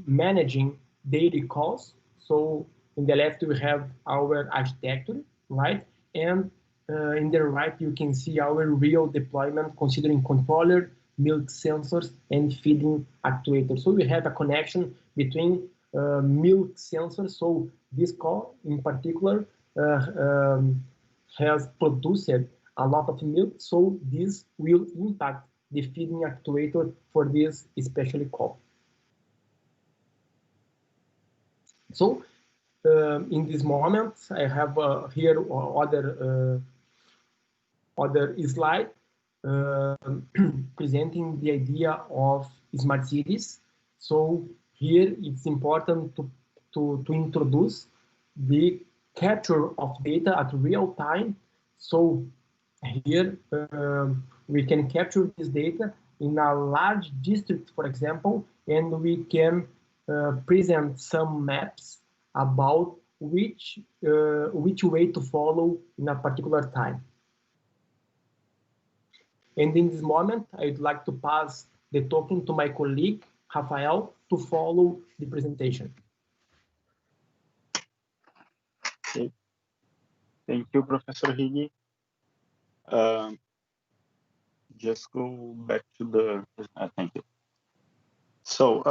managing daily calls. So in the left we have our architecture, right? And in the right you can see our real deployment considering controller, milk sensors, and feeding actuators. So we have a connection between milk sensors. So this call in particular has produced a lot of milk, so this will impact the feeding actuator for this especially call. So in this moment, I have here other slide presenting the idea of smart cities. So here it's important to introduce the capture of data at real time. So here we can capture this data in a large district, for example, and we can present some maps about which way to follow in a particular time. And in this moment, I'd like to pass the token to my colleague, Rafael, to follow the presentation. Okay. Thank you, Professor Higgy. Just go back to the, thank you. So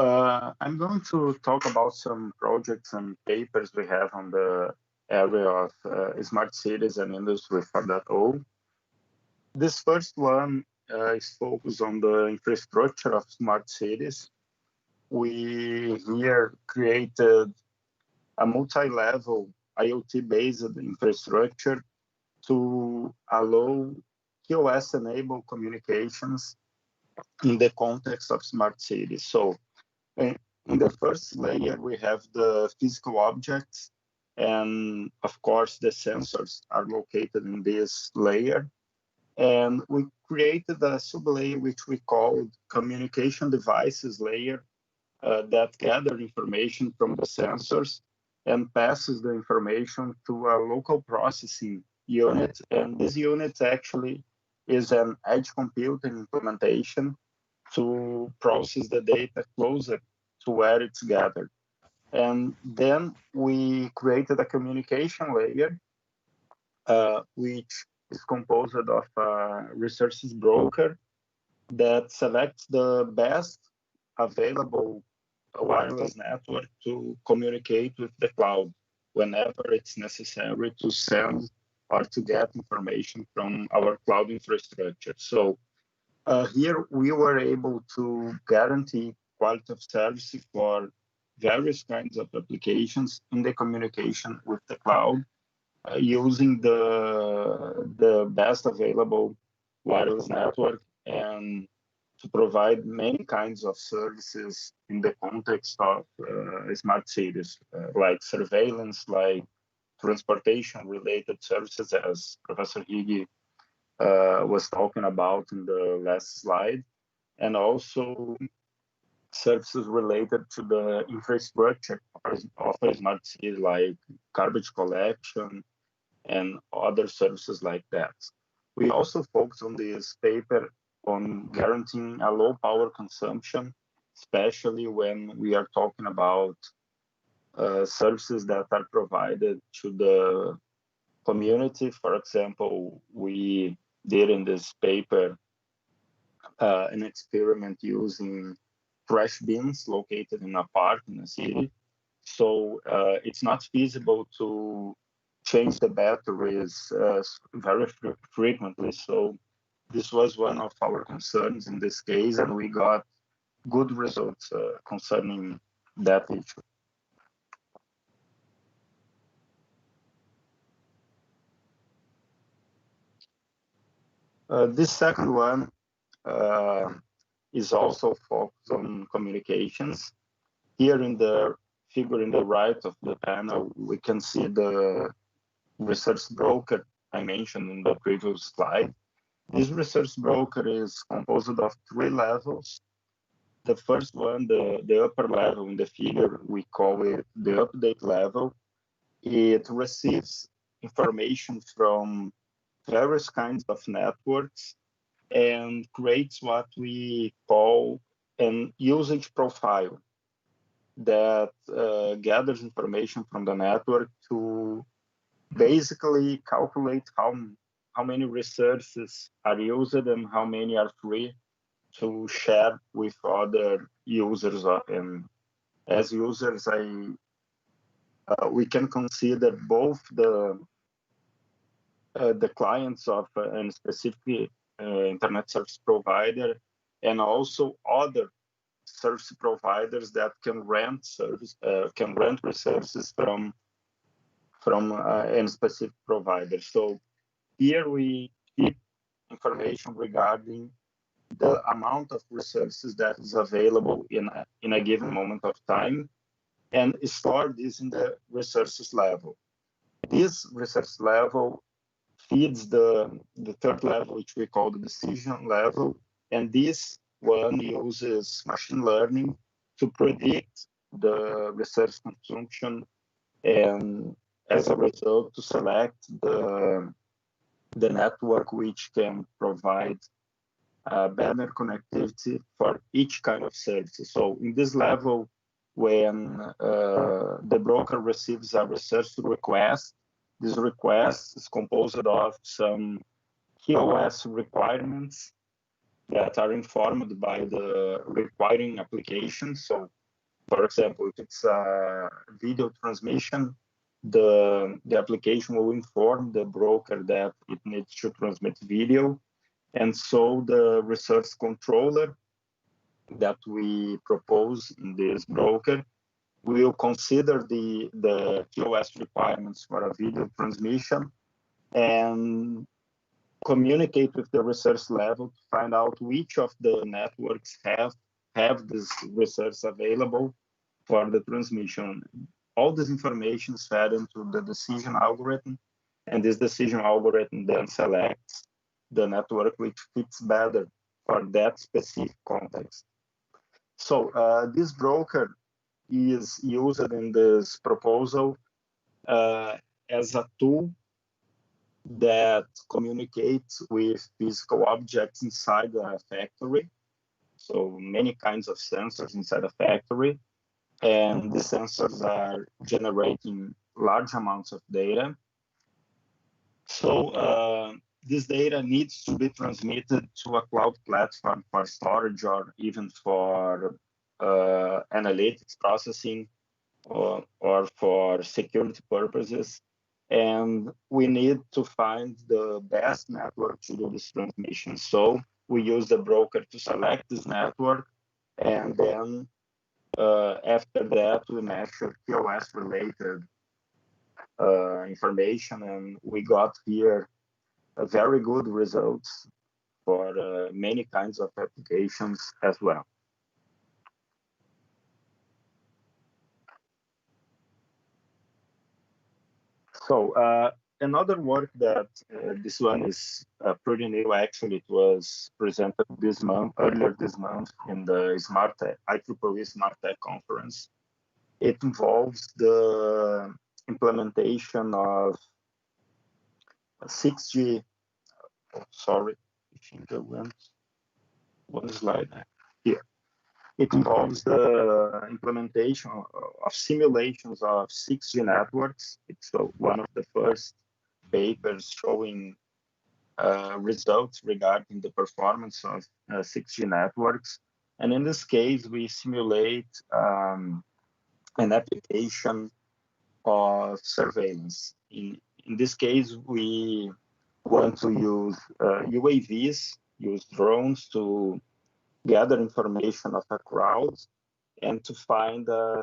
I'm going to talk about some projects and papers we have on the area of smart cities and Industry 4.0. This first one is focused on the infrastructure of smart cities. We here created a multi-level IoT-based infrastructure to allow QoS-enabled communications in the context of smart cities. So in the first layer, we have the physical objects, and of course, the sensors are located in this layer. And we created a sublayer which we called communication devices layer that gather information from the sensors and passes the information to a local processing unit. And this unit actually is an edge computing implementation to process the data closer to where it's gathered. And then we created a communication layer, which is composed of a resources broker that selects the best available wireless network to communicate with the cloud whenever it's necessary to send or to get information from our cloud infrastructure. So here we were able to guarantee quality of service for various kinds of applications in the communication with the cloud using the best available wireless network and to provide many kinds of services in the context of smart cities, like surveillance, like transportation-related services, as Professor Higgy was talking about in the last slide. and also services related to the infrastructure of a smart city, like garbage collection and other services like that. We also focus on this paper on guaranteeing a low power consumption, especially when we are talking about services that are provided to the community. For example, we did in this paper an experiment using trash bins located in a park in a city. So it's not feasible to change the batteries very frequently. So this was one of our concerns in this case, and we got good results concerning that issue. This second one is also focused on communications. Here in the figure in the right of the panel, we can see the research broker I mentioned in the previous slide. This research broker is composed of 3 levels. The first one, the upper level in the figure, we call it the update level. It receives information from various kinds of networks and creates what we call an usage profile that gathers information from the network to basically calculate how many resources are used and how many are free to share with other users. And as users, we can consider both the clients of a specific internet service provider and also other service providers that can rent resources from any specific provider. So here we keep information regarding the amount of resources that is available in a given moment of time, and store this in the resources level. This resource level feeds the third level, which we call the decision level, and this one uses machine learning to predict the resource consumption, and as a result, to select the network which can provide better connectivity for each kind of service. So in this level, when the broker receives a resource request, this request is composed of some QoS requirements that are informed by the requiring application. So, for example, if it's a video transmission, the application will inform the broker that it needs to transmit video. And so the resource controller that we propose in this broker will consider the QoS requirements for a video transmission and communicate with the resource level to find out which of the networks have this resource available for the transmission. All this information is fed into the decision algorithm, and this decision algorithm then selects the network which fits better for that specific context. So this broker is used in this proposal as a tool that communicates with physical objects inside a factory. So many kinds of sensors inside a factory, and the sensors are generating large amounts of data. So this data needs to be transmitted to a cloud platform for storage or even for analytics processing or for security purposes. And we need to find the best network to do this transmission. So we use the broker to select this network, and then after that we measure QoS related information, and we got here very good results for many kinds of applications as well. So another work that this one is pretty new. Actually, it was presented earlier this month in the IEEE Smart Tech conference. It involves the implementation of 6G. Oh, sorry, I think I went one slide here. It involves the implementation of simulations of 6G networks. It's one of the first papers showing results regarding the performance of 6G networks. And in this case, we simulate an application of surveillance. In this case, we want to use UAVs, use drones to gather information of a crowd and to find a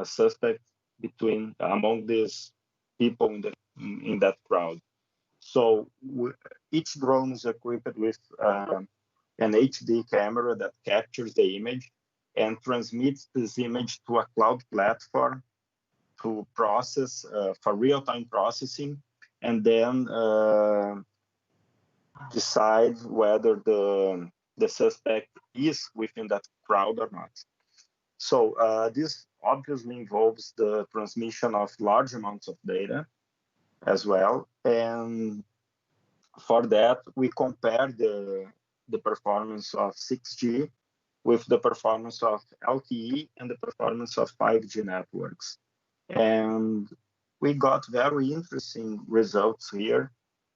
suspect among these people in that crowd. So each drone is equipped with an HD camera that captures the image and transmits this image to a cloud platform to process for real-time processing, and then decide whether the suspect is within that crowd or not. So this obviously involves the transmission of large amounts of data as well. And for that, we compare the performance of 6G with the performance of LTE and the performance of 5G networks. And we got very interesting results here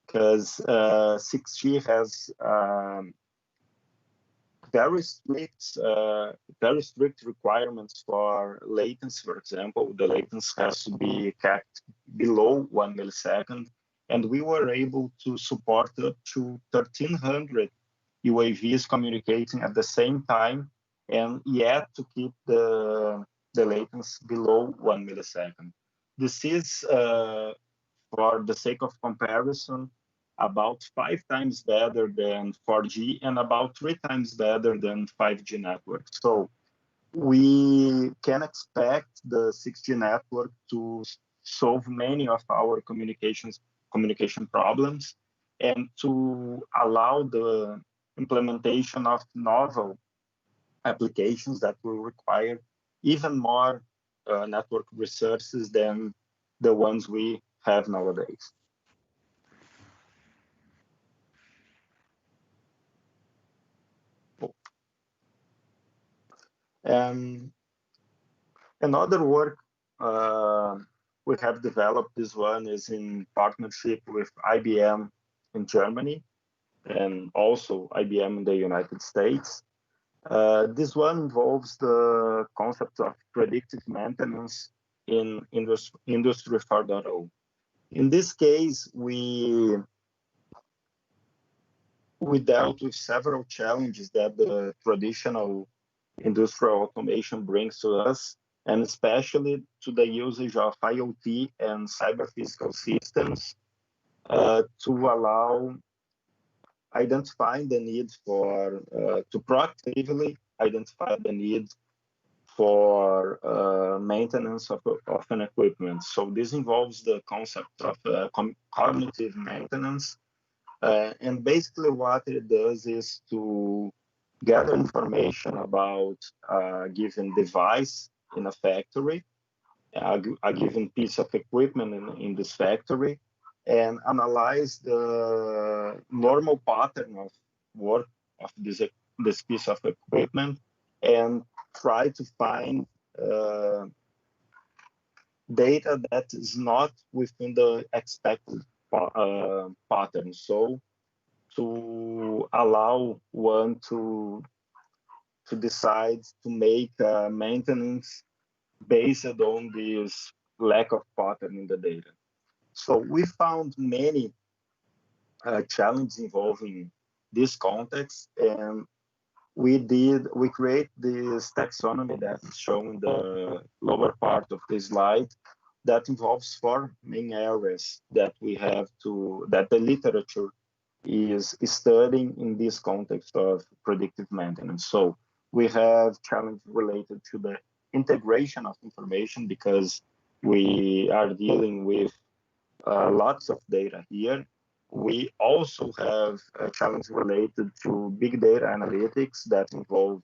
because 6G has very strict requirements for latency. For example, the latency has to be kept below 1 millisecond, and we were able to support up to 1,300 UAVs communicating at the same time, and yet to keep the latency below 1 millisecond. This is, for the sake of comparison, about 5 times better than 4G and about 3 times better than 5G networks. So we can expect the 6G network to solve many of our communication problems and to allow the implementation of novel applications that will require even more network resources than the ones we have nowadays. Another work we have developed, this one is in partnership with IBM in Germany and also IBM in the United States. This one involves the concept of predictive maintenance in Industry 4.0. In this case, we dealt with several challenges that the traditional industrial automation brings to us, and especially to the usage of IoT and cyber-physical systems to allow identifying the need for, to proactively identify the need for maintenance of an equipment. So this involves the concept of cognitive maintenance. And basically what it does is to gather information about a given device in a factory, a given piece of equipment in this factory, and analyze the normal pattern of work of this piece of equipment and try to find data that is not within the expected pattern. So to allow one to decide to make maintenance based on this lack of pattern in the data. So we found many challenges involving this context, and we create this taxonomy that is shown in the lower part of the slide that involves 4 main areas that that the literature is studying in this context of predictive maintenance. So we have challenges related to the integration of information, because we are dealing with lots of data here. We also have a challenge related to big data analytics that involve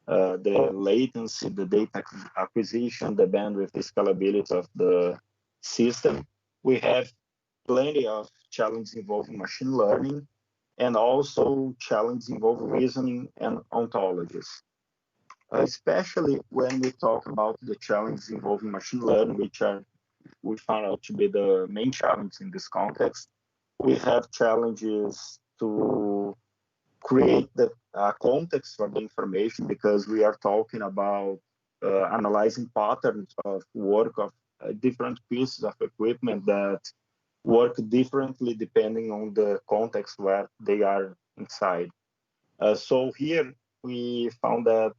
the latency, the data acquisition, the bandwidth, the scalability of the system. We have plenty of challenges involving machine learning and also challenges involving reasoning and ontologies. Especially when we talk about the challenges involving machine learning, which we found out to be the main challenge in this context. We have challenges to create the context for the information, because we are talking about analyzing patterns of work of different pieces of equipment that work differently depending on the context where they are inside. So here we found that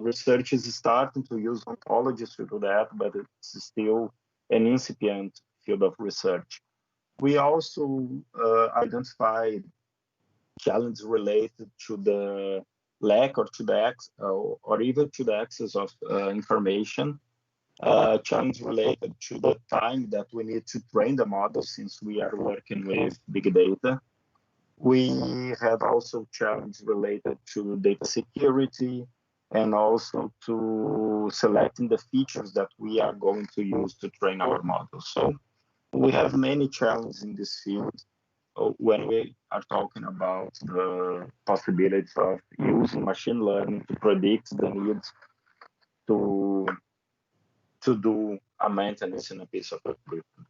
research is starting to use ontologies to do that, but it's still an incipient field of research. We also identified challenges related to the lack or to the or even to the access of information. Challenge related to the time that we need to train the model, since we are working with big data. We have also challenges related to data security and also to selecting the features that we are going to use to train our models. So we have many challenges in this field when we are talking about the possibilities of using machine learning to predict the needs to do a maintenance in a piece of equipment.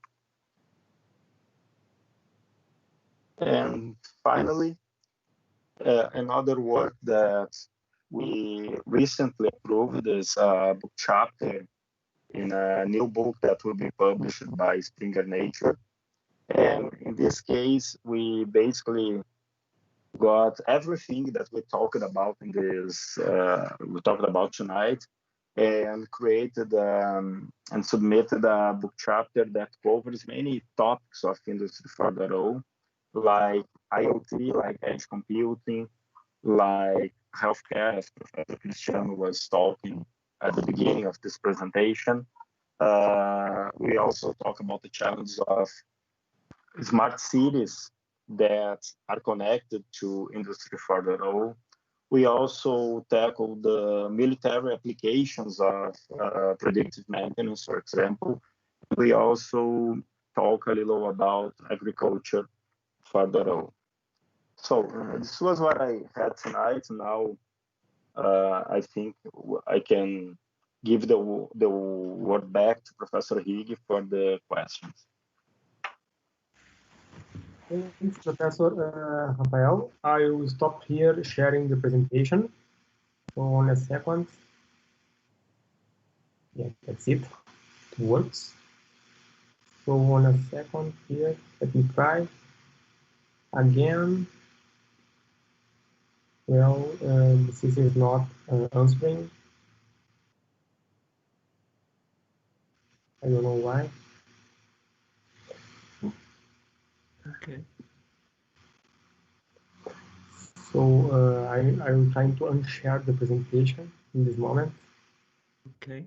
And finally, another work that we recently approved is a book chapter in a new book that will be published by Springer Nature. And in this case, we basically got everything that we talked about in this, we talked about tonight, and created and submitted a book chapter that covers many topics of Industry 4.0, like IoT, like edge computing, like healthcare, as Professor Cristiano was talking at the beginning of this presentation. We also talk about the challenges of smart cities that are connected to Industry 4.0. We also tackle the military applications of predictive maintenance, for example. We also talk a little about agriculture 4.0. So this was what I had tonight. Now I think I can give the word back to Professor Higg for the questions. Thanks, Professor Rafael. I will stop here sharing the presentation. So on a second. Yeah, that's it. It works. So on a second here, let me try again. Well, the system is not answering. I don't know why. Okay. So I'm trying to unshare the presentation in this moment. Okay.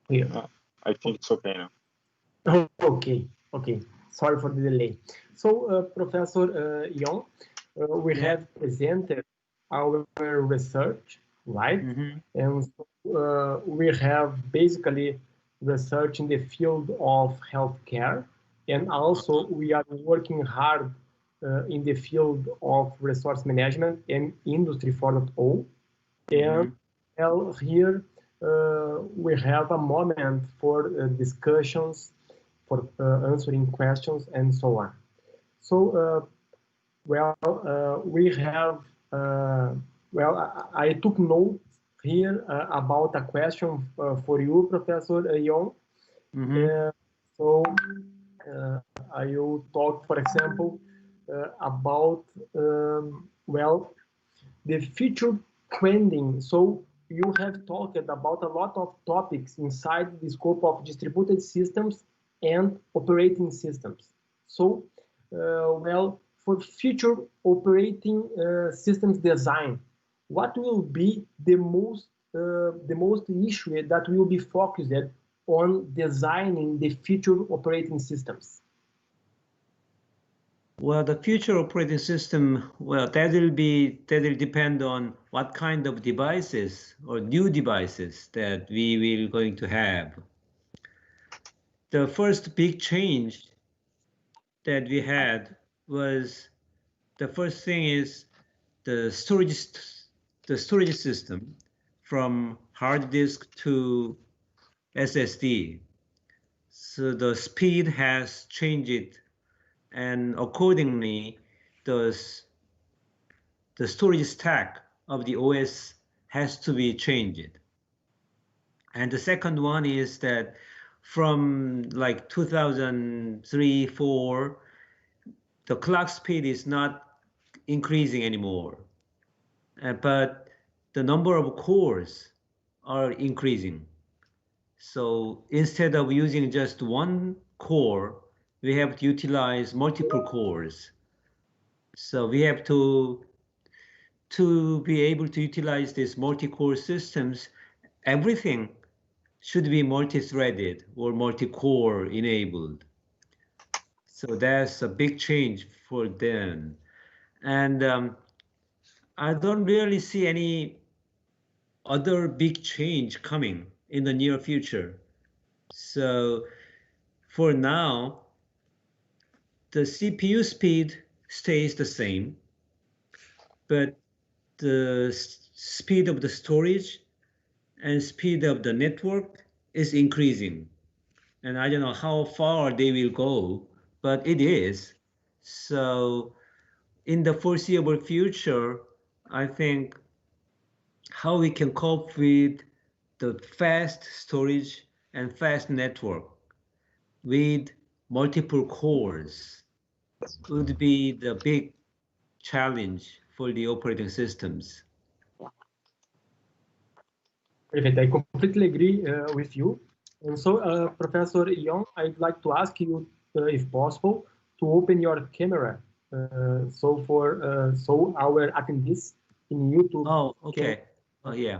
Here. I think it's okay now. Okay. Sorry for the delay. So, Professor Young, we have presented our research, right? And so, we have basically research in the field of healthcare, and also we are working hard in the field of resource management and Industry 4.0. And well, here we have a moment for discussions, for answering questions, and so on. So, we have, I took notes here about a question for you, Professor Young. So, I will talk, for example, about, the future trending. So, you have talked about a lot of topics inside the scope of distributed systems and operating systems. So, for future operating systems design, what will be the most issue that will be focused on designing the future operating systems? Well, the future operating system, well, that will depend on what kind of devices or new devices that we will going to have. The first big change that we had was, the first thing is the storage system from hard disk to SSD. So the speed has changed, and accordingly, the storage stack of the OS has to be changed. And the second one is that from like 2003, 4, the clock speed is not increasing anymore, but the number of cores are increasing. So instead of using just one core, we have to utilize multiple cores. So we have to be able to utilize these multi-core systems. Everything should be multi-threaded or multi-core enabled. So that's a big change for them. And I don't really see any other big change coming in the near future. So for now, the CPU speed stays the same, but the speed of the storage and speed of the network is increasing. And I don't know how far they will go, but it is. So in the foreseeable future, I think how we can cope with the fast storage and fast network with multiple cores would be the big challenge for the operating systems. Perfect. I completely agree with you. And so, Professor Young, I'd like to ask you, if possible, to open your camera. So our attendees in YouTube. Oh, okay. Oh, yeah.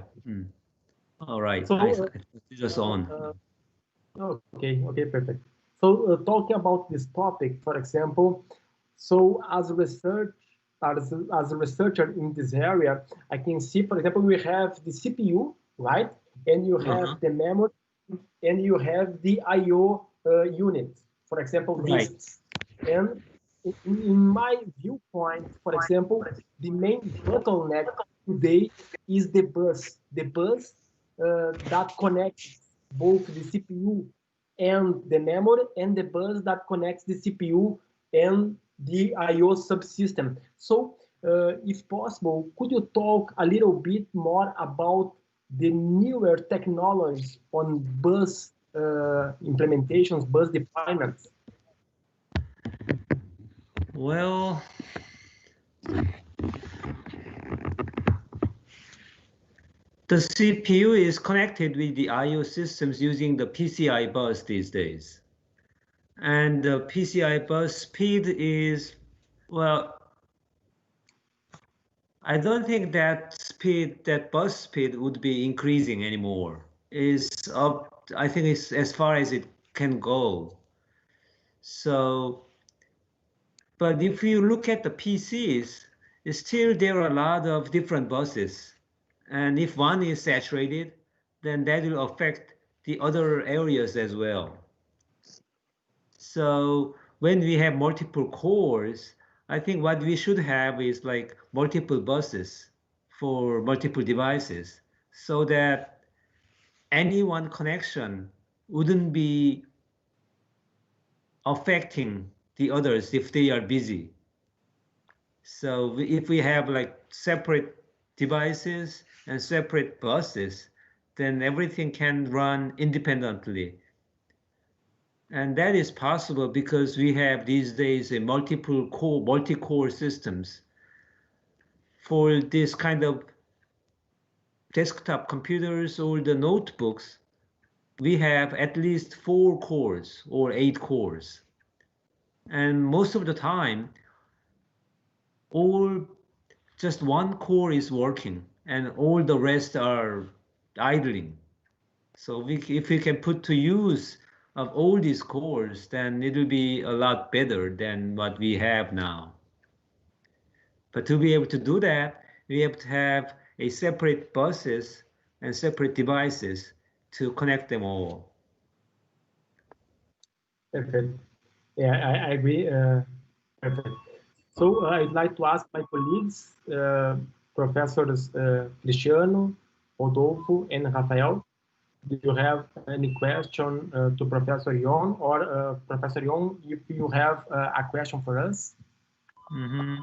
All right. So, just on. Okay, perfect. So, talking about this topic, for example, so as a researcher in this area, I can see, for example, we have the CPU, right? And you have the memory, and you have the I/O unit, for example, disks. And in my viewpoint, for example, the main bottleneck today is the bus that connects both the CPU and the memory, and the bus that connects the CPU and the I/O subsystem. So, if possible, could you talk a little bit more about the newer technologies on bus implementations, bus deployments? Well, the CPU is connected with the I/O systems using the PCI bus these days. And the PCI bus speed is, well, I don't think that bus speed would be increasing anymore. It's up, I think it's as far as it can go. So, but if you look at the PCs, still there are a lot of different buses. And if one is saturated, then that will affect the other areas as well. So when we have multiple cores, I think what we should have is like multiple buses for multiple devices, so that any one connection wouldn't be affecting the others if they are busy. So if we have like separate devices and separate buses, then everything can run independently. And that is possible because we have these days a multi-core systems. For this kind of desktop computers or the notebooks, we have at least 4 cores or 8 cores. And most of the time, just one core is working and all the rest are idling. So if we can put to use of all these cores, then it will be a lot better than what we have now. But to be able to do that, we have to have a separate buses and separate devices to connect them all. Perfect. Yeah, I agree. Perfect. So I'd like to ask my colleagues, Professors Cristiano, Rodolfo, and Rafael, do you have any question to Professor Yon, or Professor Yon, if you have a question for us? Mm-hmm.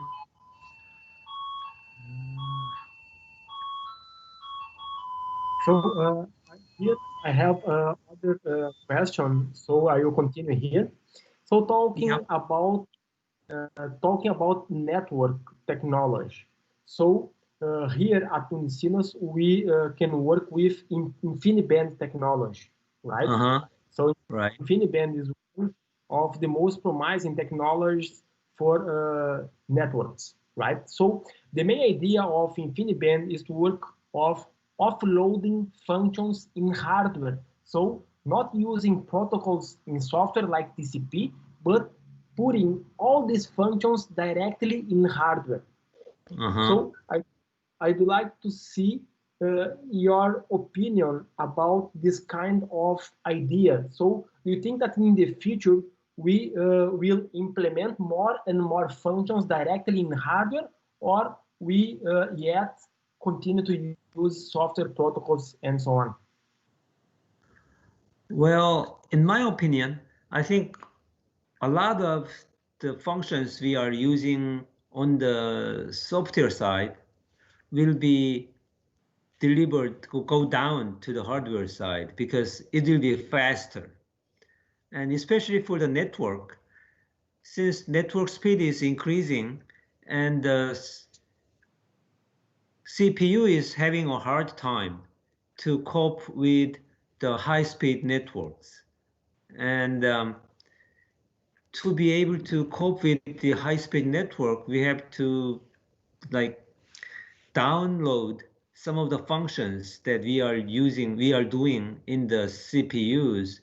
So here I have other question, so I will continue here. So talking about network technology. So here at Unicinos, we can work with InfiniBand technology, right? So Right. InfiniBand is one of the most promising technologies for networks, right? So the main idea of InfiniBand is to work offloading functions in hardware. So not using protocols in software like TCP, but putting all these functions directly in hardware. So I'd like to see your opinion about this kind of idea. So do you think that in the future we will implement more and more functions directly in hardware, or we yet continue to use software protocols and so on? Well, in my opinion, I think a lot of the functions we are using on the software side will be delivered, go down to the hardware side because it will be faster. And especially for the network, since network speed is increasing and the CPU is having a hard time to cope with the high-speed networks. And to be able to cope with the high-speed network, we have to download some of the functions that we are doing in the CPUs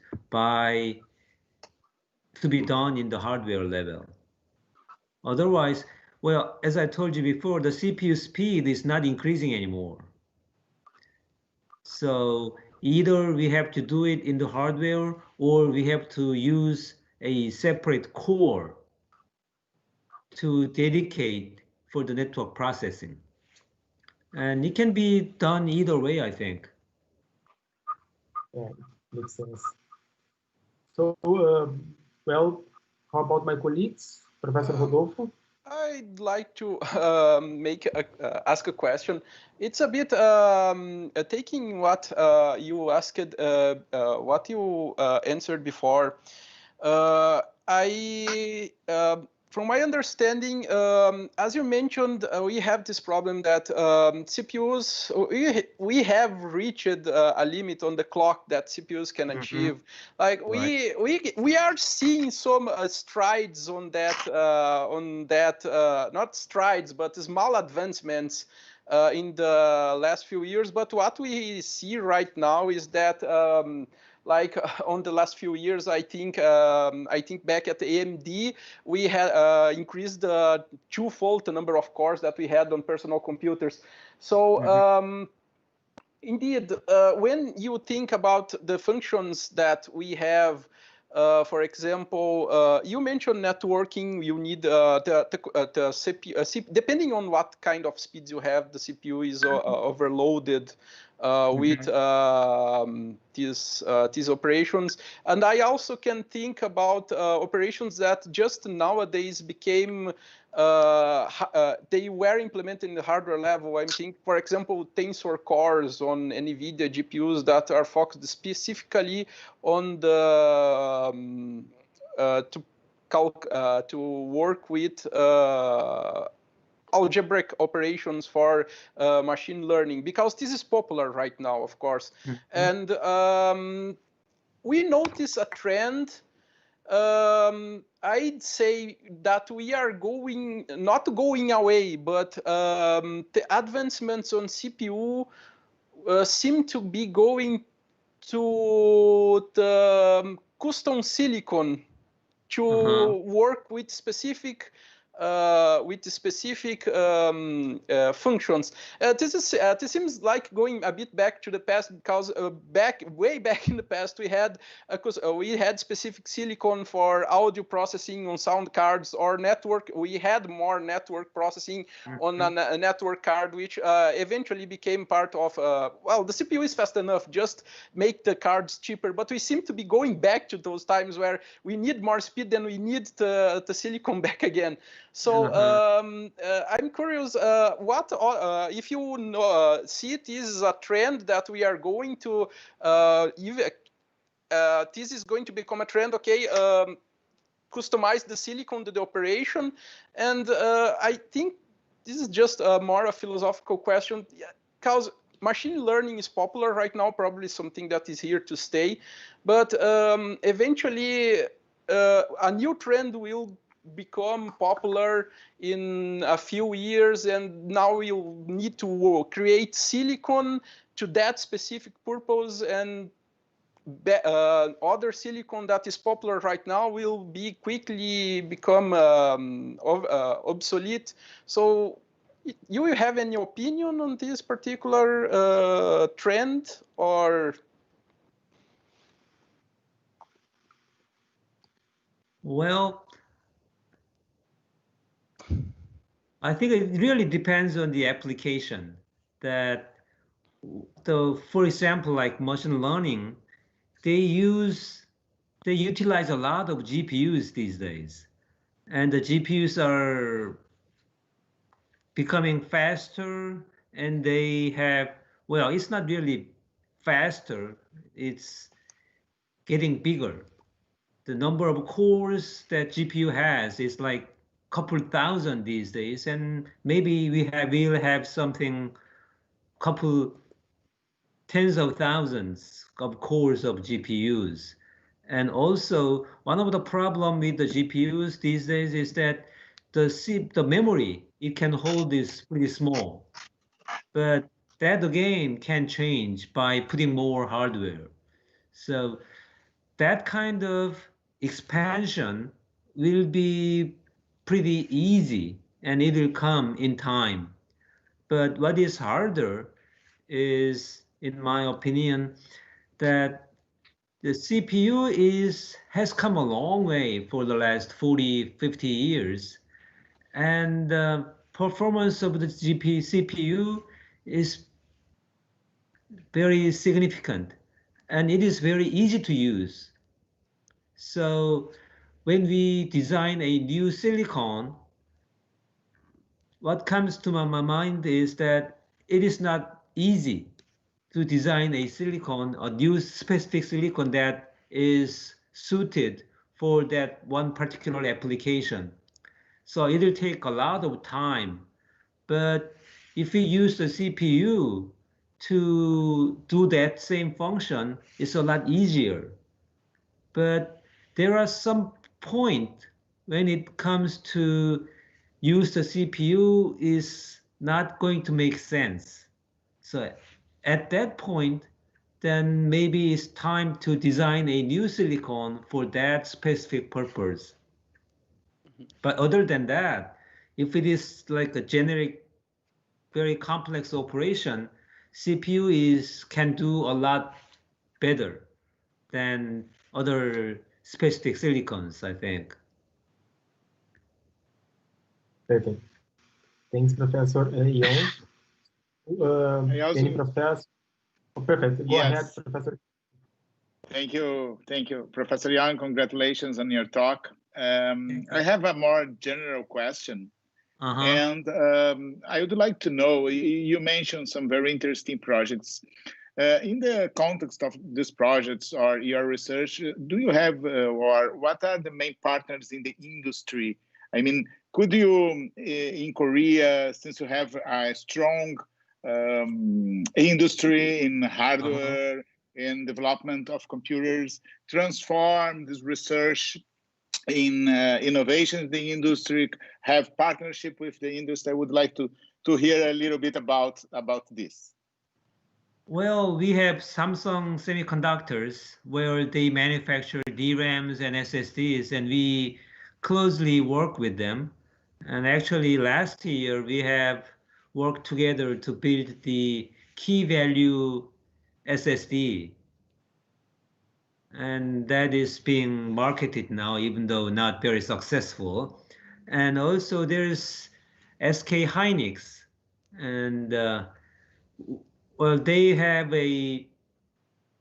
to be done in the hardware level. Otherwise, well, as I told you before, the CPU speed is not increasing anymore. So either we have to do it in the hardware or we have to use a separate core to dedicate for the network processing. And it can be done either way, I think. Yeah, makes sense. So, well, how about my colleagues, Professor Rodolfo? I'd like to ask a question. It's a bit taking what you asked, what you answered before. From my understanding, as you mentioned, we have this problem that CPUs, we have reached a limit on the clock that CPUs can achieve. Like we are seeing some strides on that, not strides, but small advancements in the last few years. But what we see right now is that like on the last few years, I think back at the AMD, we had increased the twofold the number of cores that we had on personal computers. So indeed, when you think about the functions that we have, for example, you mentioned networking. You need the CPU. Depending on what kind of speeds you have, the CPU is overloaded with these operations. And I also can think about operations that just nowadays became they were implemented in the hardware level. I think, for example, tensor cores on NVIDIA GPUs that are focused specifically on the to work with algebraic operations for machine learning, because this is popular right now, of course. And we notice a trend. I'd say that we are not going away, but the advancements on CPU seem to be going to the custom silicon to work with specific functions. This seems like going a bit back to the past, because way back in the past we had specific silicon for audio processing on sound cards, or network. We had more network processing on a network card, which eventually became part of. Well, the CPU is fast enough, just make the cards cheaper. But we seem to be going back to those times where we need more speed than we need the silicon back again. So I'm curious, what if you see it is a trend that we are going to, this is going to become a trend, okay, customize the silicon to the operation. And I think this is just more a philosophical question, because machine learning is popular right now, probably something that is here to stay. But eventually, a new trend will become popular in a few years, and now you'll need to create silicon to that specific purpose, and other silicon that is popular right now will be quickly become obsolete. So you have any opinion on this particular trend, or? Well, I think it really depends on the application. For example, like machine learning, they utilize a lot of GPUs these days, and the GPUs are becoming faster, and they have, well, it's not really faster, it's getting bigger. The number of cores that GPU has is like couple thousand these days, and maybe we'll have something couple tens of thousands of cores of GPUs. And also, one of the problem with the GPUs these days is that the memory it can hold is pretty small, but that again can change by putting more hardware. So that kind of expansion will be pretty easy, and it will come in time. But what is harder is, in my opinion, that the CPU has come a long way for the last 40, 50 years. And the performance of the CPU is very significant, and it is very easy to use. So when we design a new silicon, what comes to my mind is that it is not easy to design a new specific silicon that is suited for that one particular application. So it will take a lot of time. But if we use the CPU to do that same function, it's a lot easier. But there are some point when it comes to use the CPU is not going to make sense. So at that point, then maybe it's time to design a new silicon for that specific purpose. But other than that, if it is like a generic, very complex operation, CPU can do a lot better than other specific silicons, I think. Perfect. Thanks, Professor Ion. Any professor? Oh, perfect. Go ahead, Professor. Thank you, Professor Young. Congratulations on your talk. I have a more general question, and I would like to know. You mentioned some very interesting projects. In the context of these projects or your research, do you have or what are the main partners in the industry? I mean, could you, in Korea, since you have a strong industry in hardware and development of computers, transform this research in innovation in the industry, have partnership with the industry? I would like to hear a little bit about this. Well, we have Samsung Semiconductors where they manufacture DRAMs and SSDs, and we closely work with them. And actually, last year we have worked together to build the key value SSD, and that is being marketed now, even though not very successful. And also there's SK Hynix, and well, they have a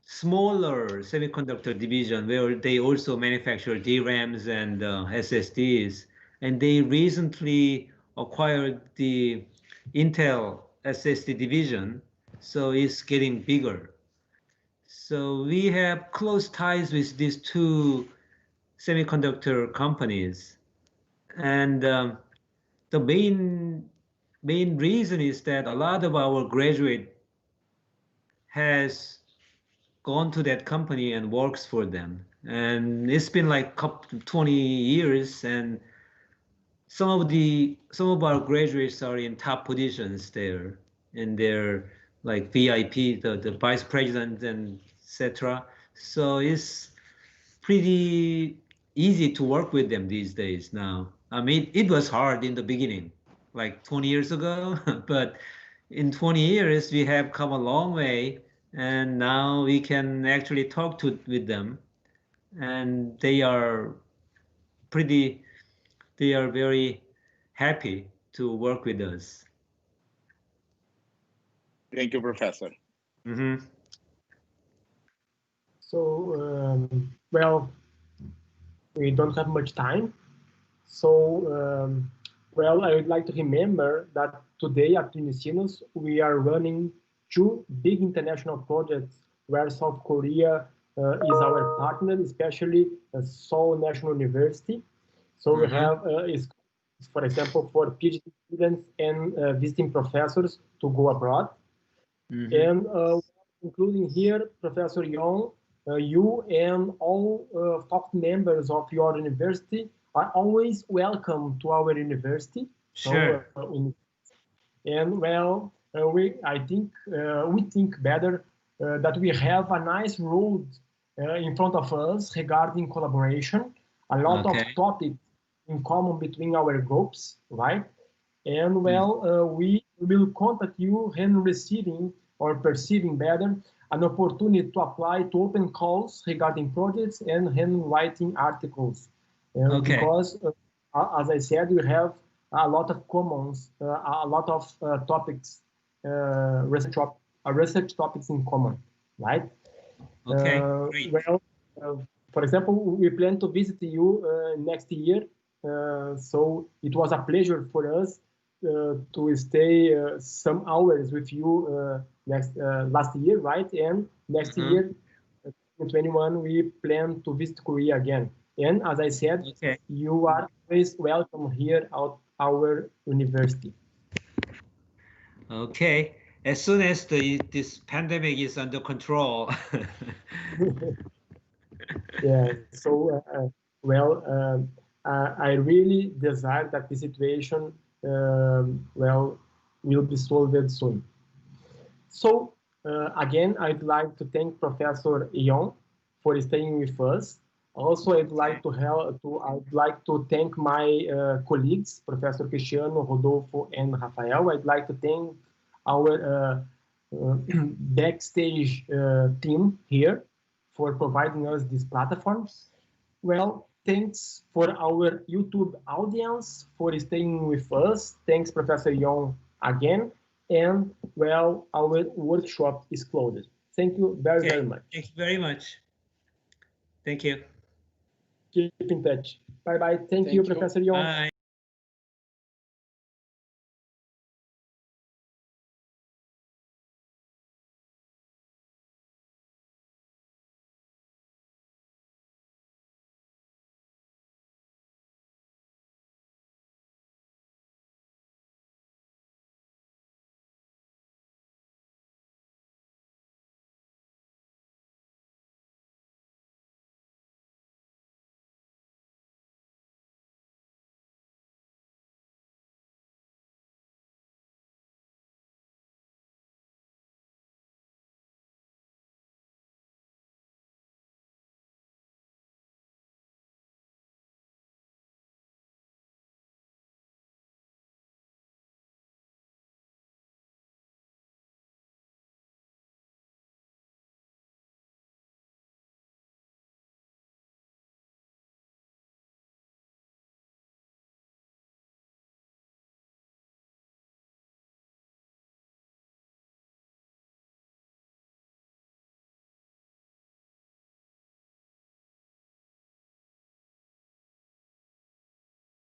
smaller semiconductor division where they also manufacture DRAMs and SSDs, and they recently acquired the Intel SSD division, so it's getting bigger. So we have close ties with these two semiconductor companies, and the main reason is that a lot of our graduate has gone to that company and works for them, and it's been like 20 years, and some of our graduates are in top positions there, and they're like VIP, the vice president and etc. So it's pretty easy to work with them these days now. I mean, it was hard in the beginning, like 20 years ago, but in 20 years we have come a long way, and now we can actually talk with them, and they are very happy to work with us. Thank you, Professor. Mm-hmm. So, well, we don't have much time. So, well, I would like to remember that today at Unicinos, we are running two big international projects where South Korea is our partner, especially Seoul National University. So we have, for example, for PhD students and visiting professors to go abroad. And including here, Professor Young, you and all faculty members of your university are always welcome to our university. Sure. So, and well, we think better that we have a nice road in front of us regarding collaboration, a lot of topics in common between our groups, right? And well, we will contact you when receiving or perceiving better an opportunity to apply to open calls regarding projects and when writing articles. Because, as I said, we have a lot of commons, a lot of topics, research topics in common, right? Great. Well, for example, we plan to visit you next year. So it was a pleasure for us to stay some hours with you last year, right? And next year, 2021, we plan to visit Korea again. And as I said, you are always welcome here at our university. Okay. As soon as this pandemic is under control. Yeah. So, well, I really desire that the situation, well, will be solved soon. So, again, I'd like to thank Professor Young for staying with us. Also, I'd like to thank my colleagues, Professor Cristiano, Rodolfo, and Rafael. I'd like to thank our backstage team here for providing us this platform. Well, thanks for our YouTube audience for staying with us. Thanks, Professor Young, again. And, well, our workshop is closed. Thank you very much. Thank you very much. Thank you. Keep in touch. Bye-bye. Thank you, Professor Young. Bye.